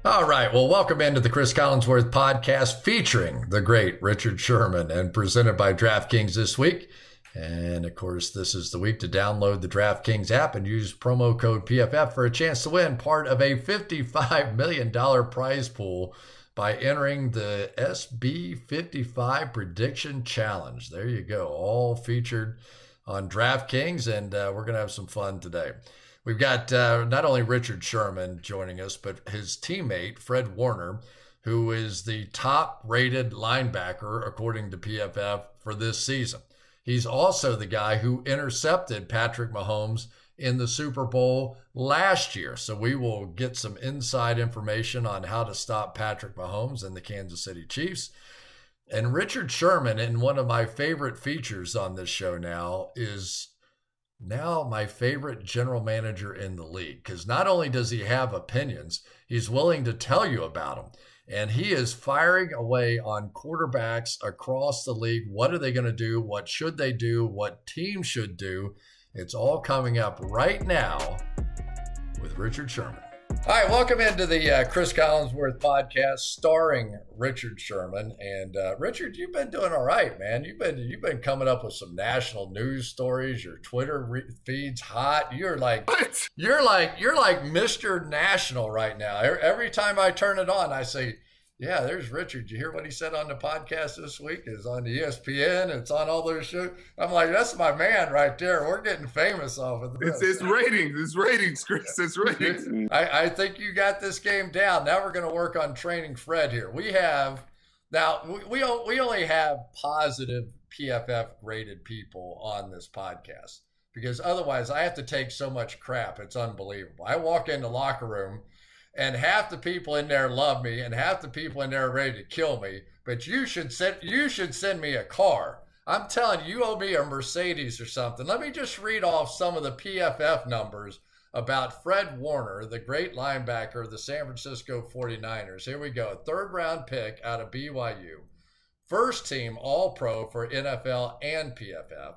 All right. Well, welcome into the Cris Collinsworth podcast featuring the great Richard Sherman and presented by DraftKings this week. And of course, this is the week to download the DraftKings app and use promo code PFF for a chance to win part of a $55 million prize pool by entering the SB55 Prediction Challenge. There you go. All featured on DraftKings, and we're going to have some fun today. We've got not only Richard Sherman joining us, but his teammate, Fred Warner, who is the top-rated linebacker, according to PFF, for this season. He's also the guy who intercepted Patrick Mahomes in the Super Bowl last year. So we will get some inside information on how to stop Patrick Mahomes and the Kansas City Chiefs. And Richard Sherman, in one of my favorite features on this show now, is now my favorite general manager in the league, because not only does he have opinions, he's willing to tell you about them. And he is firing away on quarterbacks across the league. What are they going to do? What should they do? What team should do? It's all coming up right now with Richard Sherman. All right, welcome into the Cris Collinsworth podcast starring Richard Sherman. And Richard, you've been doing all right, man. You've been coming up with some national news stories. Your Twitter feed's hot. You're like Mr. National right now. Every time I turn it on, I say, yeah, there's Richard. Did you hear what he said on the podcast this week? It's on the ESPN. It's on all those shows. I'm like, that's my man right there. We're getting famous off of this. It's ratings. It's ratings, Chris. It's ratings. I think you got this game down. Now we're going to work on training Fred here. We only have positive PFF graded people on this podcast because otherwise I have to take so much crap. It's unbelievable. I walk in the locker room and half the people in there love me, and half the people in there are ready to kill me. But you should send me a car. I'm telling you, you owe me a Mercedes or something. Let me just read off some of the PFF numbers about Fred Warner, the great linebacker of the San Francisco 49ers. Here we go. A 3rd-round pick out of BYU. First team All-Pro for NFL and PFF.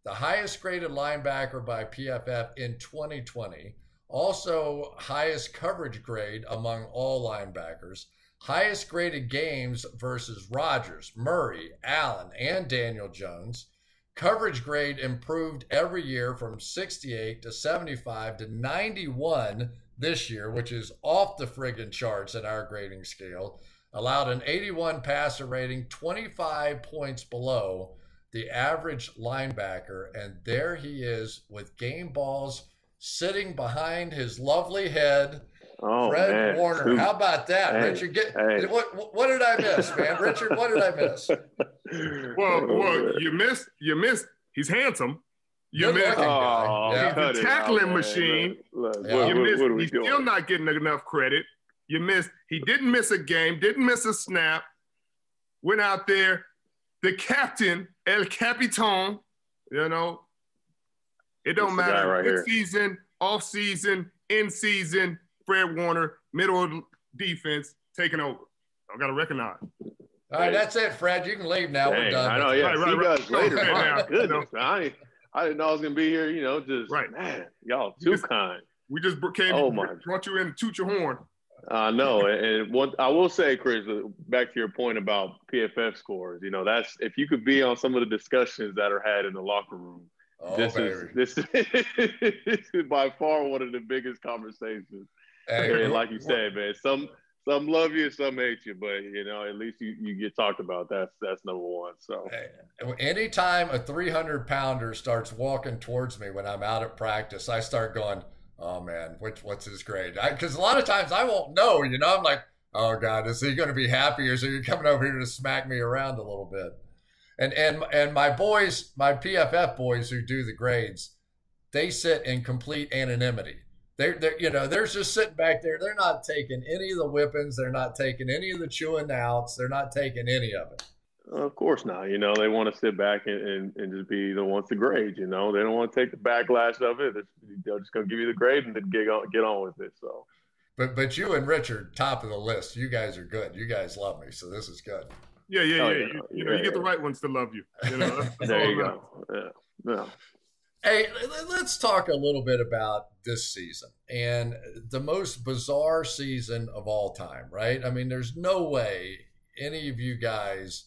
The highest graded linebacker by PFF in 2020. Also, highest coverage grade among all linebackers. Highest graded games versus Rodgers, Murray, Allen, and Daniel Jones. Coverage grade improved every year from 68 to 75 to 91 this year, which is off the friggin' charts in our grading scale. Allowed an 81 passer rating, 25 points below the average linebacker. And there he is with game balls sitting behind his lovely head, Fred Warner. How about that, Richard? What did I miss, man? Richard, what did I miss? Well, you missed. He's handsome. You missed. He's a tackling machine. You missed. He's still not getting enough credit. You missed. He didn't miss a game. Didn't miss a snap. Went out there. The captain, El Capitan. It don't matter. Good season, off season, in season. Fred Warner, middle of defense, taking over. I got to recognize. All right, that's it, Fred. You can leave now. We're done. I know, yeah. Right. Later. My goodness, I didn't know I was going to be here, man, y'all too kind. We just brought you in to toot your horn. I know. And what I will say, Chris, back to your point about PFF scores, that's if you could be on some of the discussions that are had in the locker room. This is by far one of the biggest conversations. And like you said, man, some love you, some hate you, but at least you get talked about. That's number one. So anytime a 300-pounder starts walking towards me when I'm out at practice, I start going, oh man, what's his grade? Because a lot of times I won't know. I'm like, oh God, is he going to be happy, or is he coming over here to smack me around a little bit? And my boys, my PFF boys who do the grades, they sit in complete anonymity. They're just sitting back there. They're not taking any of the whippings. They're not taking any of the chewing outs. They're not taking any of it. Of course not. They want to sit back and just be the ones to grade. They don't want to take the backlash of it. They're just going to give you the grade and then get on with it. So, but you and Richard, top of the list. You guys are good. You guys love me, so this is good. Yeah. You get the right ones to love you. That's there you go. Yeah. Hey, let's talk a little bit about this season and the most bizarre season of all time, right? I mean, there's no way any of you guys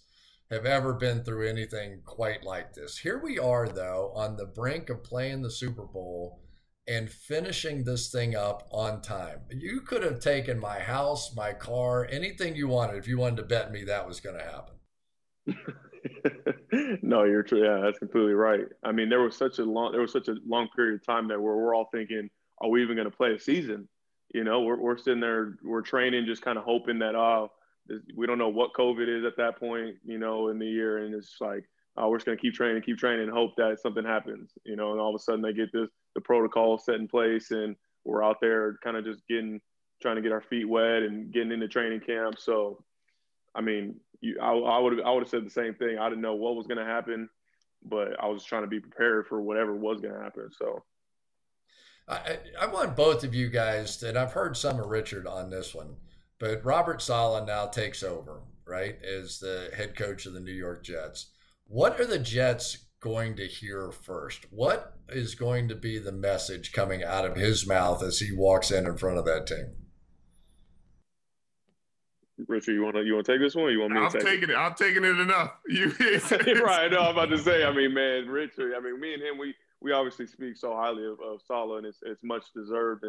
have ever been through anything quite like this. Here we are, though, on the brink of playing the Super Bowl and finishing this thing up on time. You could have taken my house, my car, anything you wanted if you wanted to bet me that was going to happen. No, you're true. Yeah, that's completely right. I mean, there was such a long period of time there where we're all thinking, are we even going to play a season? You know, we're sitting there, we're training, just kind of hoping that, we don't know what COVID is at that point, you know, in the year. And it's like, we're just going to keep training and hope that something happens, you know, and all of a sudden they get the protocol set in place and we're out there kind of just trying to get our feet wet and getting into training camp. So, I mean, I would have said the same thing. I didn't know what was going to happen, but I was trying to be prepared for whatever was going to happen. So I want both of you guys, and I've heard some of Richard on this one, but Robert Saleh now takes over, right, as the head coach of the New York Jets. What are the Jets going to hear first? What is going to be the message coming out of his mouth as he walks in front of that team? Richard, you want to take this one? Or you want me to take it? I'm taking it enough. Right. No, I'm about to say. I mean, man, Richard. I mean, me and him, we obviously speak so highly of Saleh, and it's much deserved.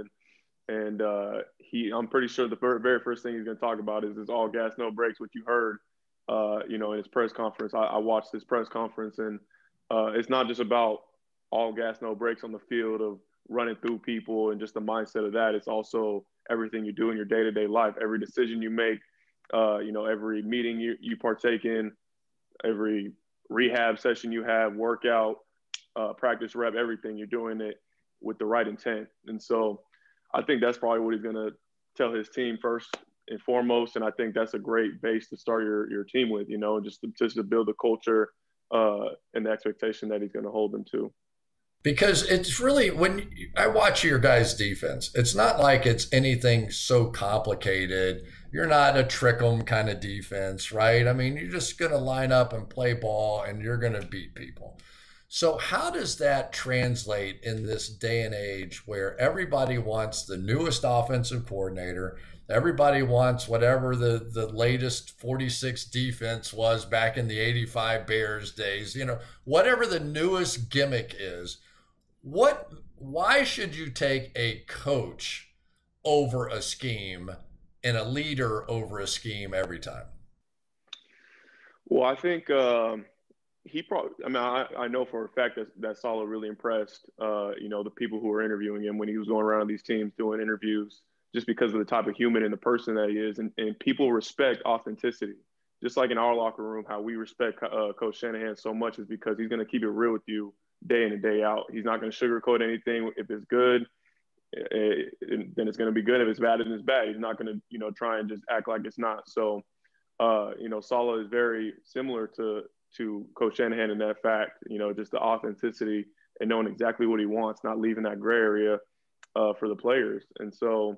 And I'm pretty sure the very first thing he's going to talk about is all gas, no brakes. What you heard, you know, in his press conference. I watched his press conference, and it's not just about all gas, no brakes on the field of running through people and just the mindset of that. It's also everything you do in your day-to-day life, every decision you make. You know, every meeting you partake in, every rehab session you have, workout, practice rep, everything, you're doing it with the right intent. And so I think that's probably what he's going to tell his team first and foremost. And I think that's a great base to start your team with, you know, just to build the culture and the expectation that he's going to hold them to. Because it's really, when I watch your guys' defense, it's not like it's anything so complicated. You're not a trick 'em kind of defense, right? I mean, you're just going to line up and play ball and you're going to beat people. So how does that translate in this day and age where everybody wants the newest offensive coordinator? Everybody wants whatever the latest 46 defense was back in the 85 Bears days, you know, whatever the newest gimmick is. Why should you take a coach over a scheme and a leader over a scheme every time? Well, I think he probably, I mean, I know for a fact that Saleh really impressed, you know, the people who were interviewing him when he was going around these teams doing interviews, just because of the type of human and the person that he is. And people respect authenticity. Just like in our locker room, how we respect Coach Shanahan so much is because he's going to keep it real with you day in and day out. He's not going to sugarcoat anything. If it's good, then it's going to be good. If it's bad, then it's bad. He's not going to, you know, try and just act like it's not. So, you know, Saleh is very similar to Coach Shanahan in that fact, you know, just the authenticity and knowing exactly what he wants, not leaving that gray area for the players. And so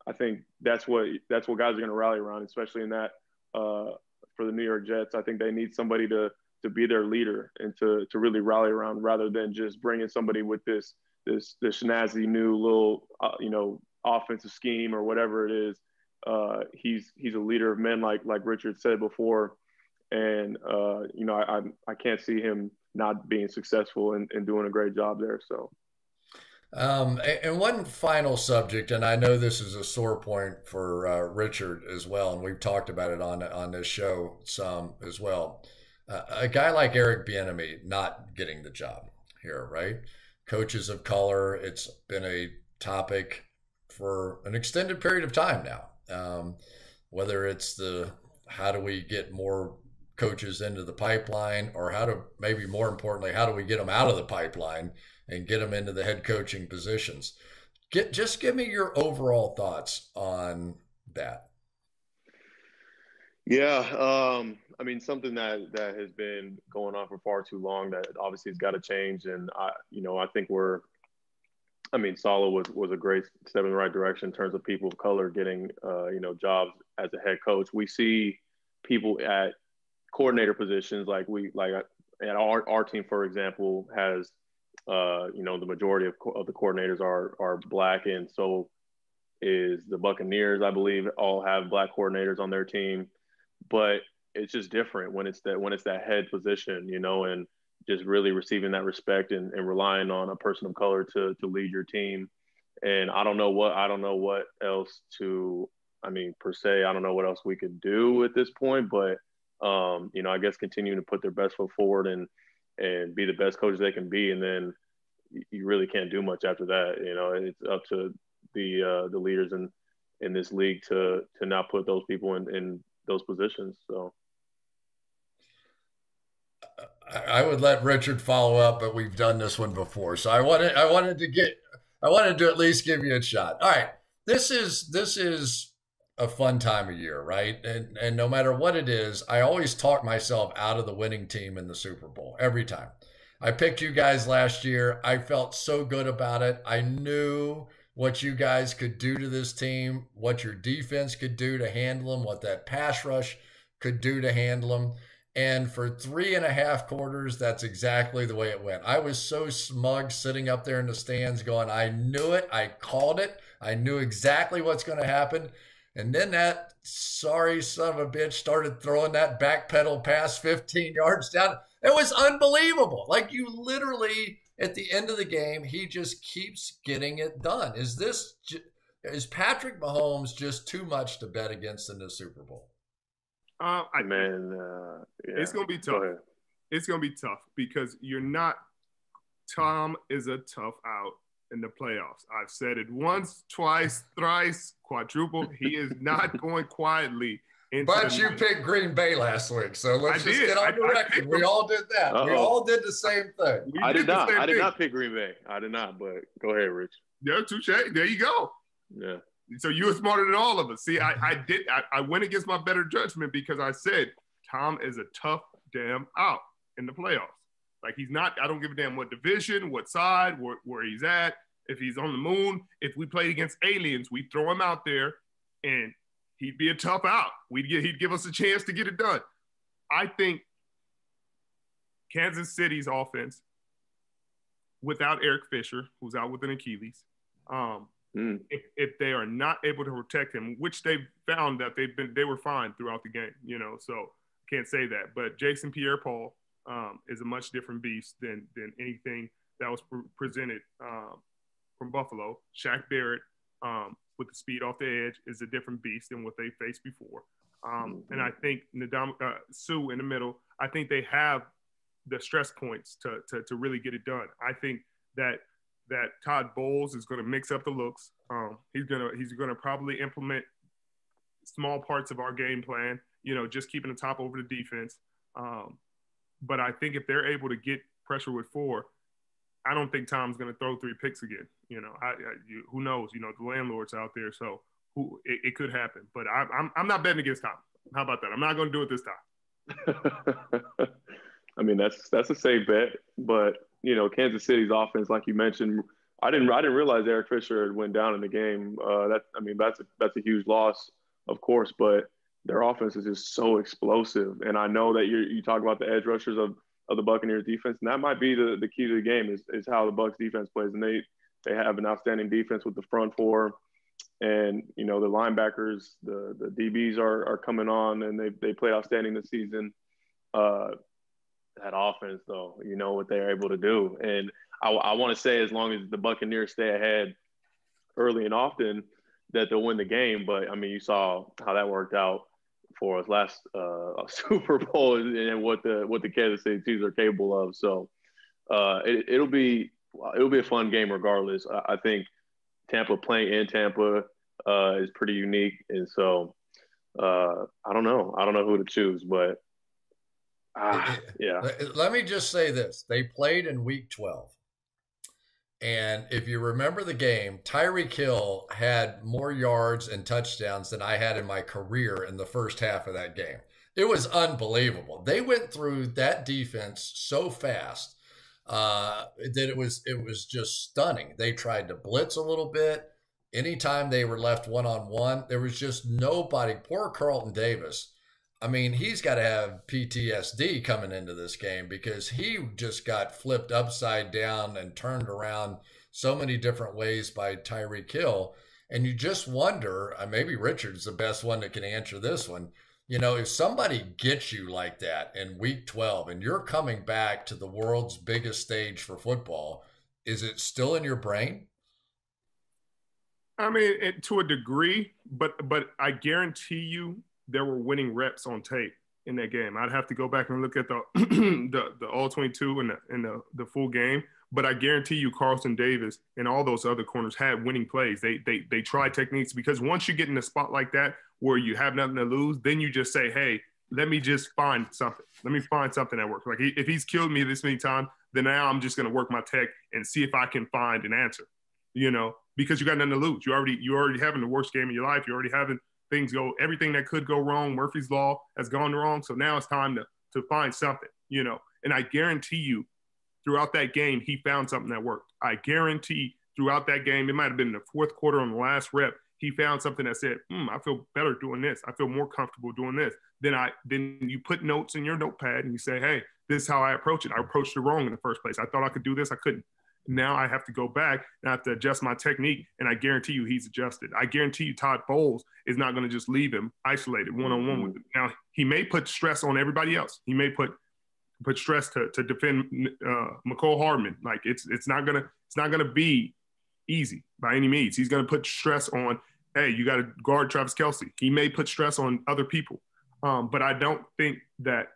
I think that's what guys are going to rally around, especially in that for the New York Jets. I think they need somebody to be their leader and to really rally around, rather than just bringing somebody with this snazzy new little you know, offensive scheme or whatever it is. He's a leader of men, like Richard said before, and you know, I can't see him not being successful and doing a great job there. So. And one final subject, and I know this is a sore point for Richard as well, and we've talked about it on this show some as well. A guy like Eric Bieniemy not getting the job here, right? Coaches of color, it's been a topic for an extended period of time now. Whether it's how do we get more coaches into the pipeline, or maybe more importantly, how do we get them out of the pipeline and get them into the head coaching positions? Just give me your overall thoughts on that. Yeah, I mean, something that has been going on for far too long that obviously has got to change. And I think Saleh was a great step in the right direction in terms of people of color getting jobs as a head coach. We see people at coordinator positions like at our team, for example, has The majority of the coordinators are black, and so is the Buccaneers. I believe all have black coordinators on their team, but it's just different when it's that head position, and just really receiving that respect and relying on a person of color to lead your team. And I don't know what else per se, I don't know what else we could do at this point, but I guess continuing to put their best foot forward and be the best coaches they can be. And then you really can't do much after that. It's up to the leaders in this league to not put those people in those positions. So I would let Richard follow up, but we've done this one before. So I wanted to at least give you a shot. All right. This is a fun time of year, right? And no matter what it is, I always talk myself out of the winning team in the Super Bowl every time. I picked you guys last year. I felt so good about it. I knew what you guys could do to this team, what your defense could do to handle them, what that pass rush could do to handle them. And for 3.5 quarters, that's exactly the way it went. I was so smug sitting up there in the stands going, I knew it. I called it. I knew exactly what's going to happen. And then that sorry son of a bitch started throwing that backpedal pass 15 yards down. It was unbelievable. Like, you literally, at the end of the game, he just keeps getting it done. Is Patrick Mahomes just too much to bet against in the Super Bowl? It's going to be tough. It's going to be tough because Tom is a tough out in the playoffs. I've said it once, twice, thrice, quadruple. He is not going quietly. But you picked Green Bay last week, so let's just get on the record. We all did that. Uh-oh. We all did the same thing. I did not pick Green Bay. I did not, but go ahead, Rich. Yeah, touche. There you go. Yeah. So you were smarter than all of us. See, I went against my better judgment because I said Tom is a tough damn out in the playoffs. Like, he's not, I don't give a damn what division, what side, where he's at. If he's on the moon, if we played against aliens, we'd throw him out there and he'd be a tough out. He'd give us a chance to get it done. I think Kansas City's offense, without Eric Fisher, who's out with an Achilles, if they are not able to protect him, which they've found that they were fine throughout the game, so can't say that. But Jason Pierre-Paul is a much different beast than anything that was presented from Buffalo. Shaq Barrett, with the speed off the edge, is a different beast than what they faced before. And I think Sue in the middle, I think they have the stress points to really get it done. I think that Todd Bowles is going to mix up the looks. He's gonna probably implement small parts of our game plan, just keeping the top over the defense. But I think if they're able to get pressure with 4, I don't think Tom's going to throw 3 picks again. Who knows? The landlord's out there, so it could happen. But I'm not betting against Tom. How about that? I'm not going to do it this time. I mean, that's a safe bet. But Kansas City's offense, like you mentioned, I didn't realize Eric Fisher went down in the game. That's a huge loss, of course. But their offense is just so explosive, and I know that you talk about the edge rushers of the Buccaneers defense, and that might be the key to the game is how the Bucs defense plays. And they have an outstanding defense with the front 4, and the linebackers, the DBs are coming on, and they played outstanding this season. That offense, though, what they're able to do, and I want to say as long as the Buccaneers stay ahead early and often, that they'll win the game. But I mean, you saw how that worked out for us last Super Bowl and what the Kansas City Chiefs are capable of. So it'll be a fun game regardless. I think playing in Tampa is pretty unique, and so I don't know who to choose, but yeah. Let me just say this: they played in Week 12. And if you remember the game, Tyreek Hill had more yards and touchdowns than I had in my career in the first half of that game. It was unbelievable. They went through that defense so fast that it was just stunning. They tried to blitz a little bit. Anytime they were left one-on-one, there was just nobody. Poor Carlton Davis. I mean, he's got to have PTSD coming into this game because he just got flipped upside down and turned around so many different ways by Tyreek Hill. And you just wonder, maybe Richard's the best one that can answer this one. You know, if somebody gets you like that in week 12 and you're coming back to the world's biggest stage for football, is it still in your brain? I mean, to a degree, but I guarantee you there were winning reps on tape in that game. I'd have to go back and look at the the all 22 and the full game. But I guarantee you Carlton Davis and all those other corners had winning plays. They tried techniques, because once you get in a spot like that where you have nothing to lose, then you just say, hey, let me just find something. Let me find something that works. Like if he's killed me this many times, then now I'm just going to work my tech and see if I can find an answer, you know, because you got nothing to lose. You already having the worst game of your life. You're already having things go, everything that could go wrong. Murphy's Law has gone wrong. So now it's time to find something, you know, and I guarantee you throughout that game, he found something that worked. I guarantee throughout that game, it might've been in the fourth quarter on the last rep, he found something that said, I feel better doing this. I feel more comfortable doing this. Then you put notes in your notepad and you say, hey, this is how I approach it. I approached it wrong in the first place. I thought I could do this. I couldn't. Now I have to go back and I have to adjust my technique. And I guarantee you he's adjusted. I guarantee you Todd Bowles is not going to just leave him isolated one-on-one with him. Now, he may put stress on everybody else. He may put stress to defend McCole Hardman. Like it's not gonna be easy by any means. He's gonna put stress on, hey, you got to guard Travis Kelce. He may put stress on other people, but I don't think that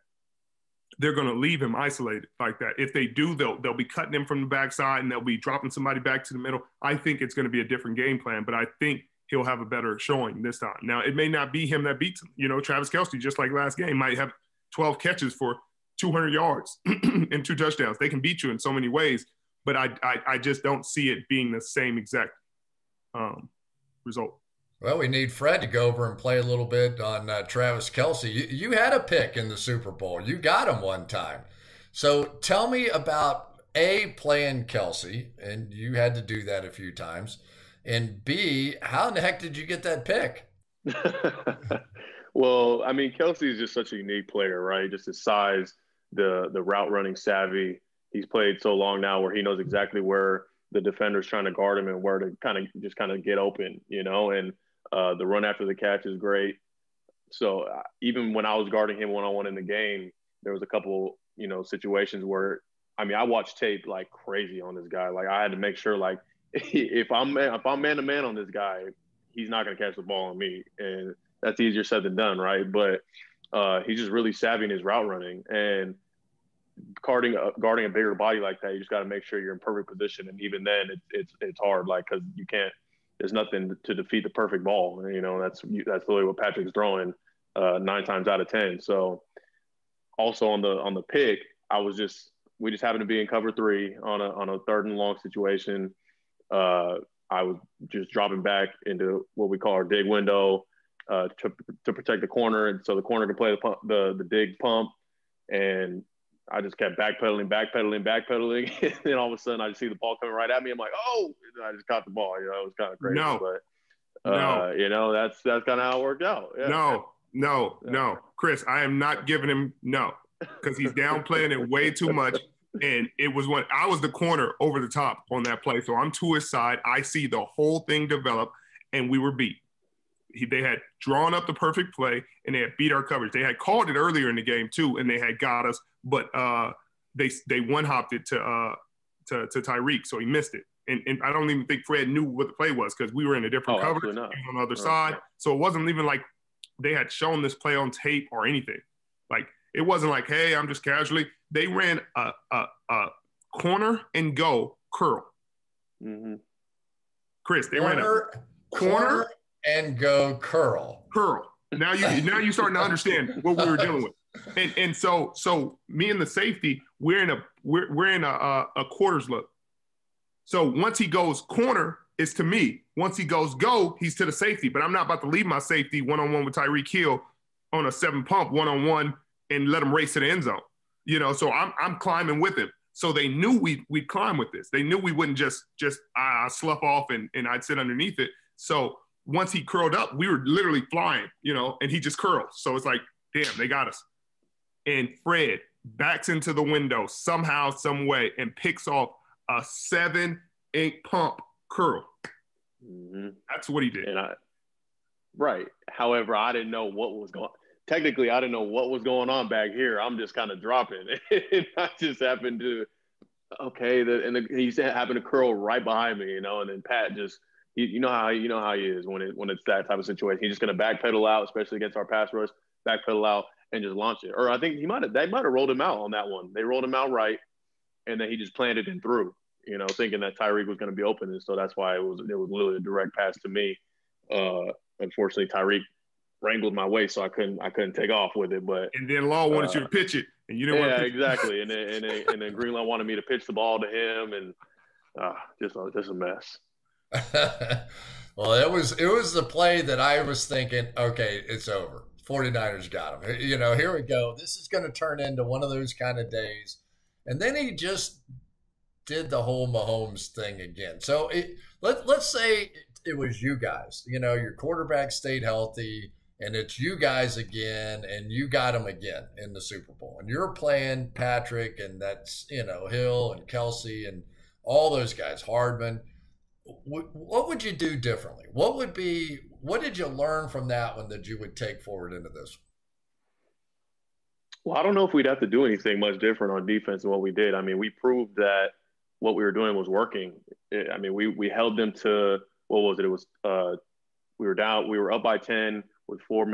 they're going to leave him isolated like that. If they do, they'll be cutting him from the backside and they'll be dropping somebody back to the middle. I think it's going to be a different game plan, but I think he'll have a better showing this time. Now, it may not be him that beats him. You know, Travis Kelce, just like last game, might have 12 catches for 200 yards and 2 touchdowns. They can beat you in so many ways, but I just don't see it being the same exact result. Well, we need Fred to go over and play a little bit on Travis Kelce. You had a pick in the Super Bowl. You got him one time. So tell me about A, playing Kelce, and you had to do that a few times, and B, how in the heck did you get that pick? Well, I mean, Kelce is just such a unique player, right? Just his size, the route running savvy. He's played so long now where he knows exactly where the defender's trying to guard him and where to kind of get open, you know, and the run after the catch is great. So even when I was guarding him one-on-one in the game, there was a couple, you know, situations where, I mean, I watched tape like crazy on this guy. Like I had to make sure, like, if I'm man-to-man on this guy, he's not going to catch the ball on me. And that's easier said than done, right? But he's just really savvy in his route running. And guarding a bigger body like that, you just got to make sure you're in perfect position. And even then, it's hard, like, because you can't. There's nothing to defeat the perfect ball. You know, that's literally what Patrick's throwing 9 times out of 10. So also on the pick, we just happened to be in cover 3 on a 3rd and long situation. I was just dropping back into what we call our dig window to protect the corner, and so the corner can play the dig pump. And I just kept backpedaling. And then all of a sudden I just see the ball coming right at me. I'm like, oh, and I just caught the ball. You know, it was kind of crazy. No. You know, that's kind of how it worked out. Yeah. No. Chris, I am not giving him because he's downplaying it way too much. And it was when I was the corner over the top on that play. So I'm to his side. I see the whole thing develop, and we were beat. They had drawn up the perfect play, and they had beat our coverage. They had called it earlier in the game too, and they had got us, but they one-hopped it to Tyreek, so he missed it. And I don't even think Fred knew what the play was because we were in a different coverage on the other side. So it wasn't even like they had shown this play on tape or anything. Like it wasn't like, hey, I'm just casually. They ran a corner and go curl. Mm-hmm. Chris, they ran a corner and go curl. Now you starting to understand what we were dealing with. And so me and the safety, we're in a quarters look. So once he goes corner, it's to me. Once he goes go, he's to the safety. But I'm not about to leave my safety one-on-one with Tyreek Hill on a 7 pump one-on-one and let him race to the end zone. You know, so I'm climbing with him. So they knew we'd climb with this. They knew we wouldn't just slough off and I'd sit underneath it. So once he curled up, we were literally flying, you know, and he just curled. So it's like, damn, they got us. And Fred backs into the window somehow, some way, and picks off a 7-8 pump curl. Mm-hmm. That's what he did. Right. However, I didn't know what was going on. Technically, I didn't know what was going on back here. I'm just kind of dropping. And I just happened to, he happened to curl right behind me, and then Pat just, you know how he is when it's that type of situation. He's just going to backpedal out, especially against our pass rush, backpedal out and just launch it. Or I think they might have rolled him out on that one. They rolled him out right, and then he just planted and threw, thinking that Tyreek was going to be open. And so that's why it was literally a direct pass to me. Unfortunately, Tyreek wrangled my way, so I couldn't take off with it. But and then Law wanted you to pitch it, and you didn't want to pitch exactly. And then Greenlaw wanted me to pitch the ball to him, and just a mess. Well, it was the play that I was thinking, okay, it's over. 49ers got him. Here we go. This is going to turn into one of those kind of days. And then he just did the whole Mahomes thing again. So let's say it was you guys. Your quarterback stayed healthy, and it's you guys again, and you got him again in the Super Bowl. And you're playing Patrick, and that's, Hill and Kelsey and all those guys, Hardman. What would you do differently? What did you learn from that one that you would take forward into this? Well, I don't know if we'd have to do anything much different on defense than what we did. I mean, we proved that what we were doing was working. I mean, we held them to, what was it? It was we were up by 10 with 7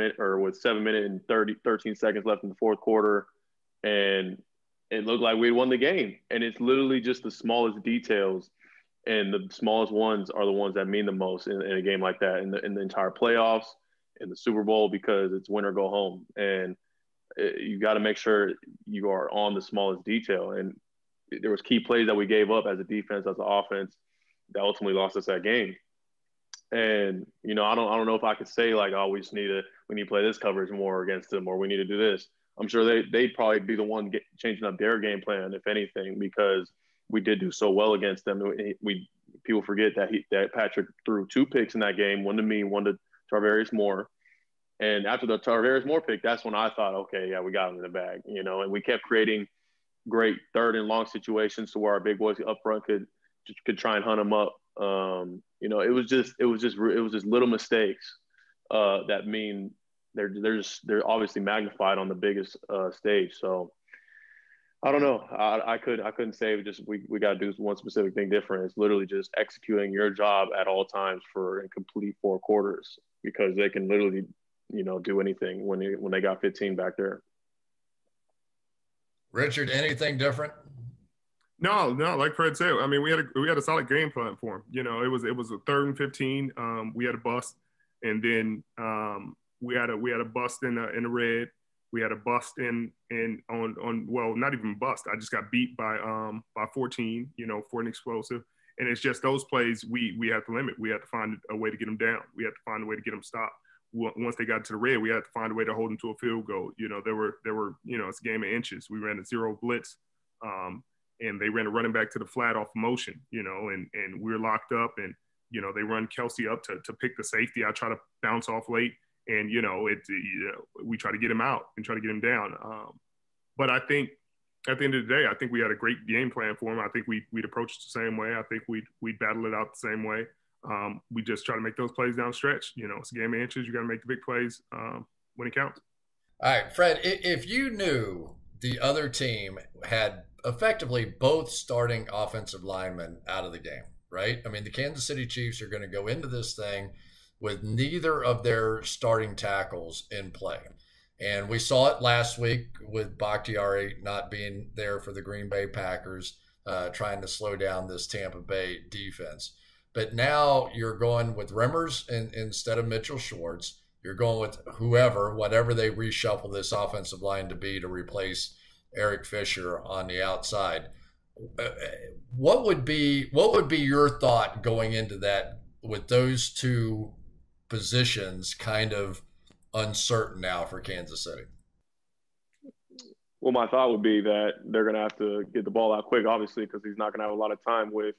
minutes and 13 seconds left in the fourth quarter, and it looked like we won the game. And it's literally just the smallest details, and the smallest ones are the ones that mean the most in a game like that, in the entire playoffs, in the Super Bowl, because it's win or go home. And you got to make sure you are on the smallest detail. And there was key plays that we gave up as a defense, as an offense, that ultimately lost us that game. And, I don't know if I could say like, oh, we need to play this coverage more against them, or we need to do this. I'm sure they'd probably be the one changing up their game plan, if anything, because we did do so well against them. People forget that Patrick threw 2 picks in that game, one to me, one to Tarvarius Moore. And after the Tarvarius Moore pick, that's when I thought, okay, yeah, we got him in the bag, and we kept creating great third and long situations to where our big boys up front could try and hunt him up. It was just little mistakes that mean they're obviously magnified on the biggest stage. So I don't know. I couldn't say we got to do one specific thing different. It's literally just executing your job at all times for a complete 4 quarters, because they can literally, do anything when they got 15 back there. Richard, anything different? No. Like Fred said, I mean, we had a solid game plan for him. It was a 3rd and 15. We had a bust, and then we had a bust in the red. We had a bust well, not even bust. I just got beat by 14. For an explosive, and it's just those plays we have to limit. We have to find a way to get them down. We have to find a way to get them stopped. Once they got to the red, we had to find a way to hold them to a field goal. There were it's a game of inches. We ran a 0 blitz. And they ran a running back to the flat off motion, and we were locked up, and, they run Kelsey up to pick the safety. I try to bounce off late, and, we try to get him out and try to get him down. But I think at the end of the day, I think we had a great game plan for him. I think we'd approach it the same way. I think we'd battle it out the same way. We just try to make those plays down the stretch. It's a game of inches. You got to make the big plays when it counts. All right, Fred, if you knew the other team had effectively both starting offensive linemen out of the game, right? I mean, the Kansas City Chiefs are going to go into this thing with neither of their starting tackles in play. And we saw it last week with Bakhtiari not being there for the Green Bay Packers, trying to slow down this Tampa Bay defense. But now you're going with Rimmers instead of Mitchell Schwartz. You're going with whatever they reshuffle this offensive line to be to replace Eric Fisher on the outside. What would be your thought going into that with those two positions kind of uncertain now for Kansas City? Well, my thought would be that they're going to have to get the ball out quick, obviously, because he's not going to have a lot of time with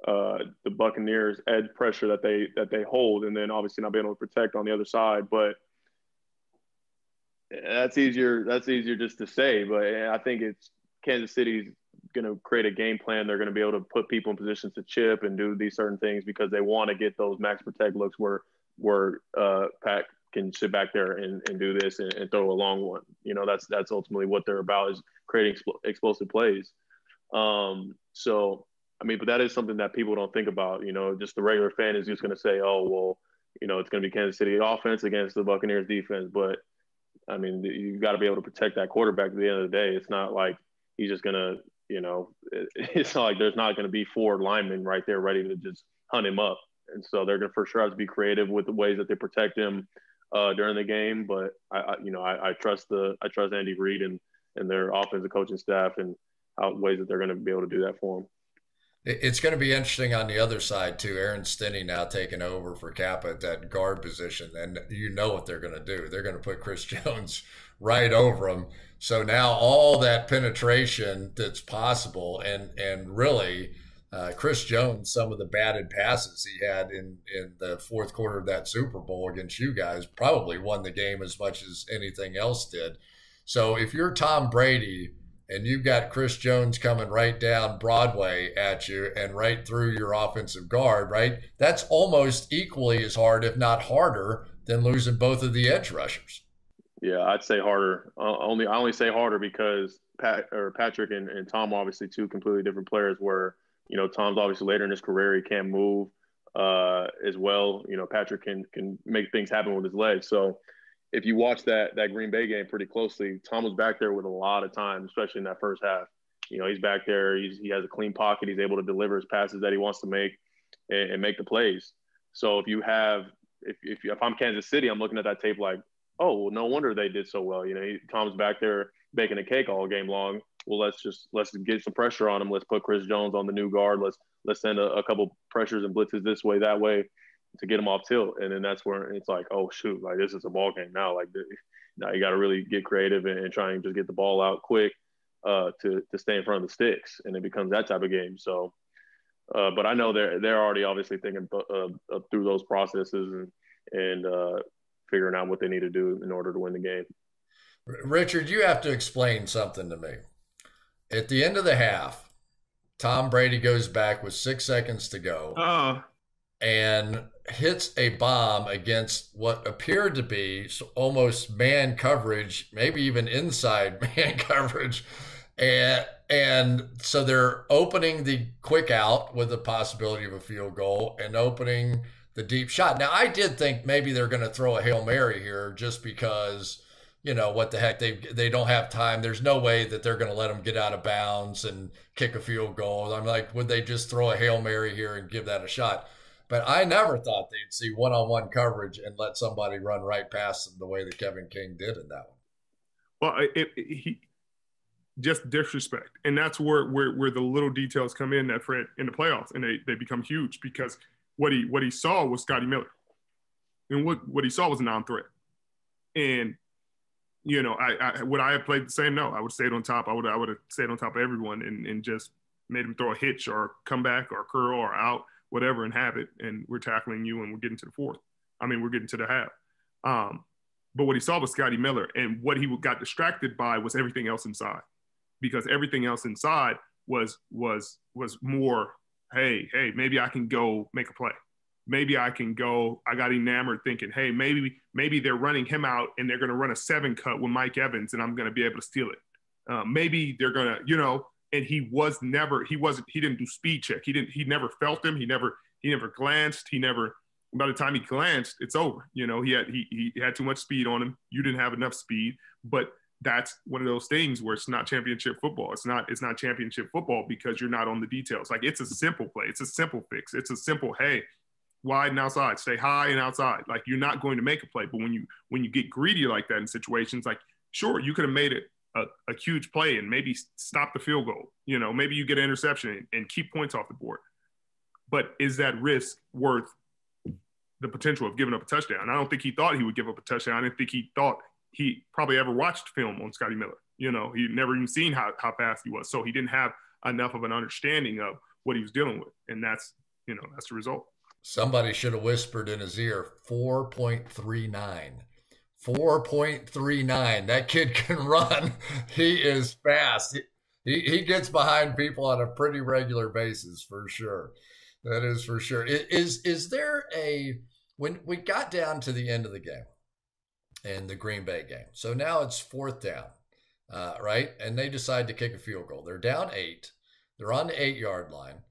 the Buccaneers' edge pressure that they hold, and then obviously not being able to protect on the other side. But That's easier. That's easier just to say, but I think it's Kansas City's going to create a game plan. They're going to be able to put people in positions to chip and do these certain things because they want to get those max protect looks where Pat can sit back there and do this and throw a long one. You know, that's ultimately what they're about, is creating explosive plays. So, I mean, but that is something that people don't think about. You know, just the regular fan is just going to say, oh, well, you know, it's going to be Kansas City offense against the Buccaneers defense. But, I mean, you've got to be able to protect that quarterback at the end of the day. It's not like he's just going to, you know, it's not like there's not going to be 4 linemen right there ready to just hunt him up. And so they're going to for sure have to be creative with the ways that they protect him during the game. But I trust Andy Reid and their offensive coaching staff and ways that they're going to be able to do that for him. It's going to be interesting on the other side, too. Aaron Stinney now taking over for Kappa at that guard position. And you know what they're going to do. They're going to put Chris Jones right over him. So now all that penetration that's possible, and really Chris Jones, some of the batted passes he had in the fourth quarter of that Super Bowl against you guys probably won the game as much as anything else did. So if you're Tom Brady and you've got Chris Jones coming right down Broadway at you and right through your offensive guard, right? That's almost equally as hard, if not harder, than losing both of the edge rushers. Yeah, I'd say harder. I only say harder because Patrick and Tom are obviously two completely different players where, you know, Tom's obviously later in his career, he can't move as well. You know, Patrick can make things happen with his legs. So if you watch that Green Bay game pretty closely, Tom was back there with a lot of time, especially in that first half. You know, he's back there. He has a clean pocket. He's able to deliver his passes that he wants to make and make the plays. So if I'm Kansas City, I'm looking at that tape like, oh, well, no wonder they did so well. You know, Tom's back there baking a cake all game long. Well, let's get some pressure on him. Let's put Chris Jones on the new guard. Let's send a couple pressures and blitzes this way, that way, to get him off tilt. And then that's where it's like, oh shoot, like this is a ball game now. Like now you got to really get creative and try and just get the ball out quick to stay in front of the sticks, and it becomes that type of game. So, but I know they're already obviously thinking through those processes and figuring out what they need to do in order to win the game. Richard, you have to explain something to me. At the end of the half, Tom Brady goes back with 6 seconds to go and hits a bomb against what appeared to be almost man coverage, maybe even inside man coverage. And so they're opening the quick out with the possibility of a field goal and opening the deep shot. Now, I did think maybe they're going to throw a Hail Mary here just because, you know, what the heck, they don't have time. There's no way that they're going to let them get out of bounds and kick a field goal. I'm like, would they just throw a Hail Mary here and give that a shot? But I never thought they'd see one-on-one coverage and let somebody run right past them the way that Kevin King did in that one. Well, he just disrespect. And that's where the little details come in that Fred in the playoffs, and they become huge because what he saw was Scotty Miller. And what he saw was a non-threat. And, you know, would I have played the same? No, I would have stayed on top. I would have stayed on top of everyone and just made him throw a hitch or come back or curl or out, whatever, and have it. And we're tackling you and we're getting to the fourth. I mean, we're getting to the half. But what he saw was Scotty Miller. And what he got distracted by was everything else inside. Because everything else inside was more, hey, maybe I can go make a play. Maybe I can go. I got enamored thinking, hey, maybe they're running him out and they're going to run a 7-cut with Mike Evans and I'm going to be able to steal it. Maybe they're going to, you know, and he didn't do speed check. He never felt him. He never glanced. By the time he glanced, it's over. You know, he had too much speed on him. You didn't have enough speed, but that's one of those things where it's not championship football. It's not championship football because you're not on the details. Like, it's a simple play. It's a simple fix. It's a simple, hey, wide and outside, stay high and outside. Like, you're not going to make a play. But when you get greedy like that in situations, like, sure, you could have made it a huge play and maybe stop the field goal. You know, maybe you get an interception and keep points off the board. But is that risk worth the potential of giving up a touchdown? I don't think he thought he would give up a touchdown. I didn't think he thought he probably ever watched film on Scotty Miller. You know, he'd never even seen how fast he was. So he didn't have enough of an understanding of what he was dealing with. And that's the result. Somebody should have whispered in his ear, 4.39. 4.39. That kid can run. He is fast. He gets behind people on a pretty regular basis, for sure. That is for sure. Is there when we got down to the end of the game in the Green Bay game, so now it's 4th down, right? And they decide to kick a field goal. They're down 8. They're on the 8-yard line.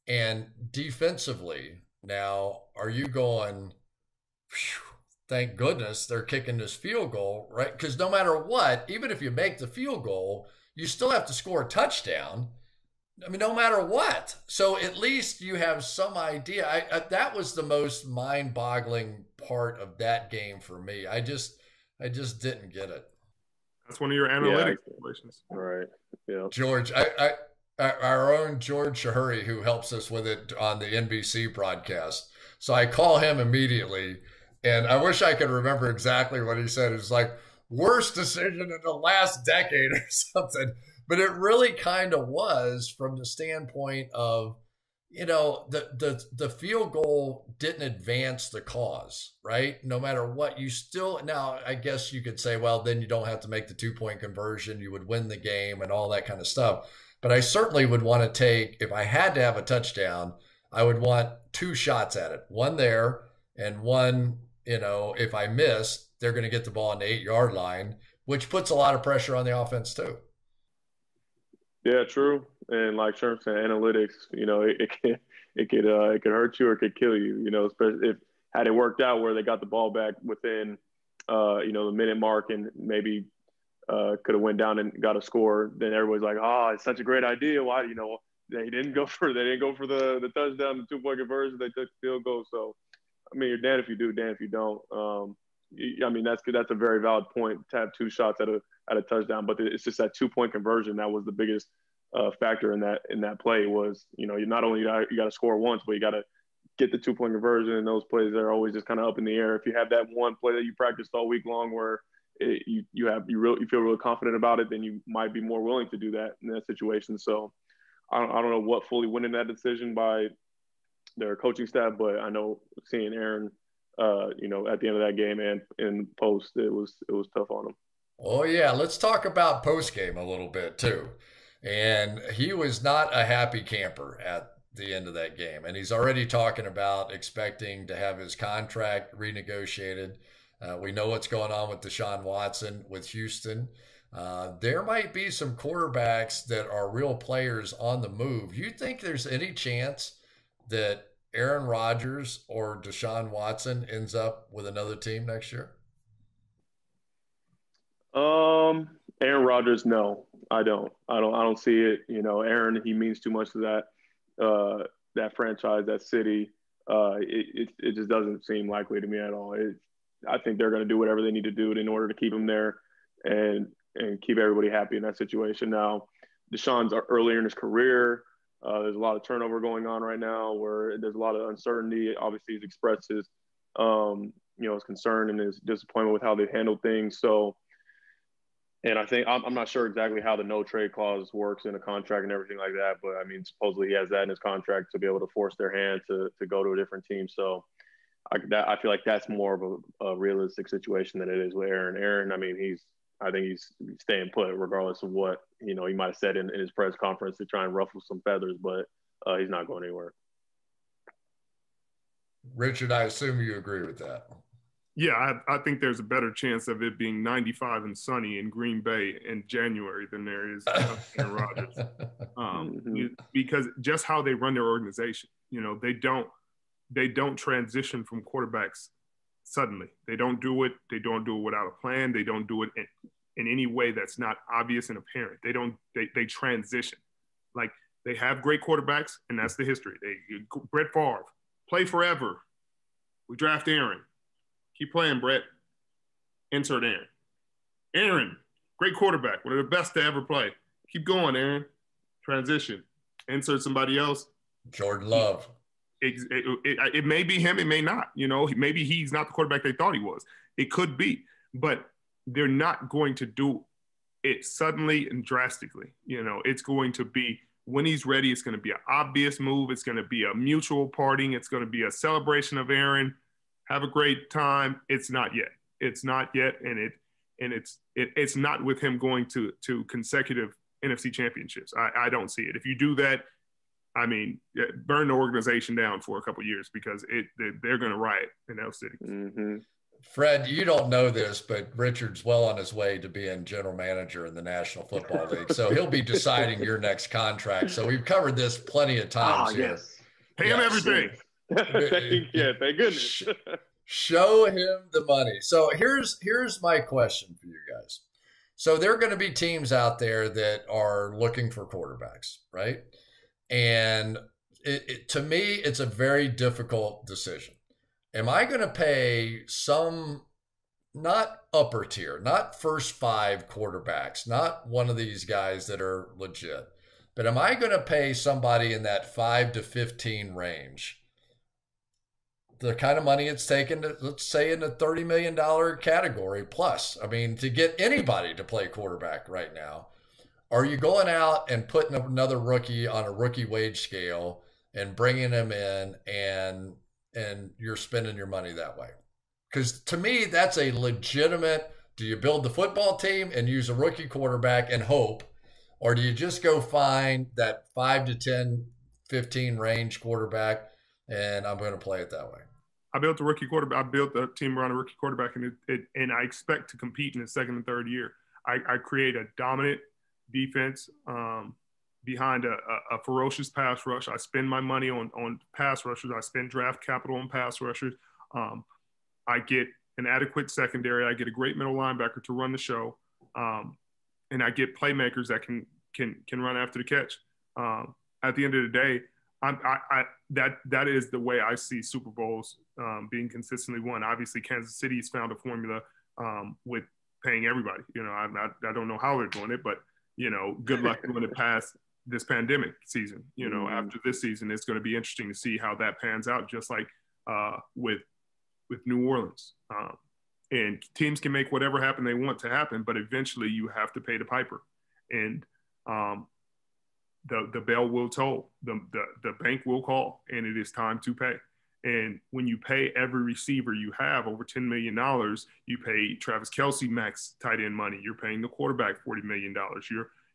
And defensively, now, are you going, thank goodness they're kicking this field goal, right? Because no matter what, even if you make the field goal, you still have to score a touchdown. I mean, no matter what. So at least you have some idea. That was the most mind-boggling part of that game for me. I just didn't get it. That's one of your analytics situations. Right. Yeah. George, our own George Chahrouri, who helps us with it on the NBC broadcast. So I call him immediately, and I wish I could remember exactly what he said. It's like, worst decision in the last decade or something. But it really kind of was, from the standpoint of, the field goal didn't advance the cause, right? No matter what, you still, now I guess you could say, well, then you don't have to make the 2-point conversion. You would win the game and all that kind of stuff. But I certainly would want to take, if I had to have a touchdown, I would want 2 shots at it. One there and one, if I miss, they're going to get the ball on the 8-yard line, which puts a lot of pressure on the offense too. Yeah, true. And like Sherman said, analytics, it could hurt you or it could kill you, especially if had it worked out where they got the ball back within, the minute mark and maybe could have went down and got a score, then everybody's like, oh, it's such a great idea. Why, they didn't go for the touchdown, the 2-point conversion. They took the field goal. So, I mean, you're damned if you do, damned if you don't. That's a very valid point to have 2 shots at a touchdown, but it's just that 2-point conversion that was the biggest factor in that play. Was you not only you got to score once, but you got to get the 2-point conversion. And those plays are always just kind of up in the air. If you have that one play that you practiced all week long where you feel really confident about it, then you might be more willing to do that in that situation. So I don't know what fully went in that decision by their coaching staff, but I know seeing Aaron, at the end of that game and in post, it was tough on him. Oh yeah, let's talk about post game a little bit too. And he was not a happy camper at the end of that game, and he's already talking about expecting to have his contract renegotiated. We know what's going on with Deshaun Watson with Houston. There might be some quarterbacks that are real players on the move. You think there's any chance that Aaron Rodgers or Deshaun Watson ends up with another team next year? Aaron Rodgers, no, I don't see it. Aaron, he means too much to that franchise, that city. It just doesn't seem likely to me at all. I think they're going to do whatever they need to do in order to keep him there and keep everybody happy in that situation. Now, Deshaun's earlier in his career. There's a lot of turnover going on right now where there's a lot of uncertainty. Obviously, he's expressed his concern and his disappointment with how they handled things. So, and I think I'm not sure exactly how the no trade clause works in a contract and everything like that. But I mean, supposedly he has that in his contract to be able to force their hand to go to a different team. So I feel like that's more of a realistic situation than it is with Aaron. Aaron, I mean, I think he's staying put regardless of what, he might have said in his press conference to try and ruffle some feathers, but he's not going anywhere. Richard, I assume you agree with that. Yeah, I think there's a better chance of it being 95 and sunny in Green Bay in January than there is Aaron Rodgers. Because just how they run their organization, they don't transition from quarterbacks suddenly. They don't do it. They don't do it without a plan. They don't do it in any way that's not obvious and apparent. They transition. Like, they have great quarterbacks, and that's the history. Brett Favre, play forever. We draft Aaron. Keep playing, Brett. Insert Aaron. Aaron, great quarterback, one of the best to ever play. Keep going, Aaron. Transition. Insert somebody else. Jordan Love. It may be him, it may not. Maybe he's not the quarterback they thought he was. It could be, but they're not going to do it suddenly and drastically. It's going to be, when he's ready, it's going to be an obvious move. It's going to be a mutual parting. It's going to be a celebration of Aaron. Have a great time. It's not yet. It's not yet, and it's not with him going to consecutive NFC championships. I don't see it. If you do that, I mean, burn the organization down for a couple of years, because they're going to riot in those cities. Mm-hmm. Fred, you don't know this, but Richard's well on his way to being general manager in the National Football League. So he'll be deciding your next contract. So we've covered this plenty of times here. Yes. Pay him everything. Thank goodness. Show him the money. So here's my question for you guys. So there are going to be teams out there that are looking for quarterbacks, right? And to me, it's a very difficult decision. Am I going to pay some, not upper tier, not first 5 quarterbacks, not one of these guys that are legit, but am I going to pay somebody in that 5 to 15 range the kind of money it's taken, let's say, in the $30 million category plus? I mean, to get anybody to play quarterback right now, are you going out and putting another rookie on a rookie wage scale and bringing him in and you're spending your money that way? Because to me, that's a legitimate, do you build the football team and use a rookie quarterback and hope, or do you just go find that 5 to 10, 15 range quarterback and I'm going to play it that way? I built a rookie quarterback. I built a team around a rookie quarterback, and I expect to compete in the second and third year. I create a dominant defense behind a ferocious pass rush. I spend my money on pass rushers. I spend draft capital on pass rushers. I get an adequate secondary. I get a great middle linebacker to run the show, and I get playmakers that can run after the catch. At the end of the day, that is the way I see Super Bowls being consistently won. Obviously, Kansas City's found a formula with paying everybody. You know, I don't know how they're doing it, but you know, good luck doing it past this pandemic season. You know, after this season, it's going to be interesting to see how that pans out. Just like with New Orleans, and teams can make whatever happen they want to happen, but eventually you have to pay the piper, and the bell will toll, the bank will call, and it is time to pay. And when you pay every receiver you have over $10 million, you pay Travis Kelce max tight end money. You're paying the quarterback $40 million.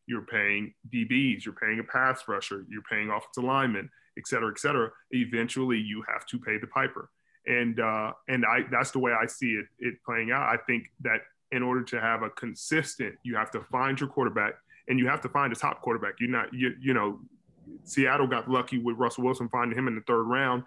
You're paying DBs. You're paying a pass rusher. You're paying offensive linemen, et cetera, et cetera. Eventually, you have to pay the piper. And that's the way I see it playing out. I think that in order to have a consistent, you have to find your quarterback, and you have to find a top quarterback. You know, Seattle got lucky with Russell Wilson, finding him in the third round.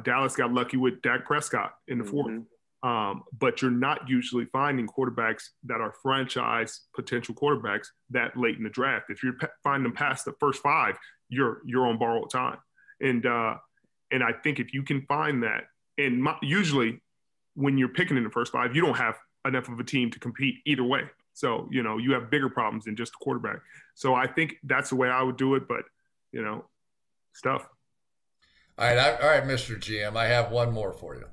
Dallas got lucky with Dak Prescott in the fourth. But you're not usually finding quarterbacks that are franchise potential quarterbacks that late in the draft. If you find them past the first 5, you're on borrowed time. And I think if you can find that, and usually when you're picking in the first 5, you don't have enough of a team to compete either way. So, you know, you have bigger problems than just the quarterback. So I think that's the way I would do it. But, you know, stuff. All right, Mr. GM, I have one more for you.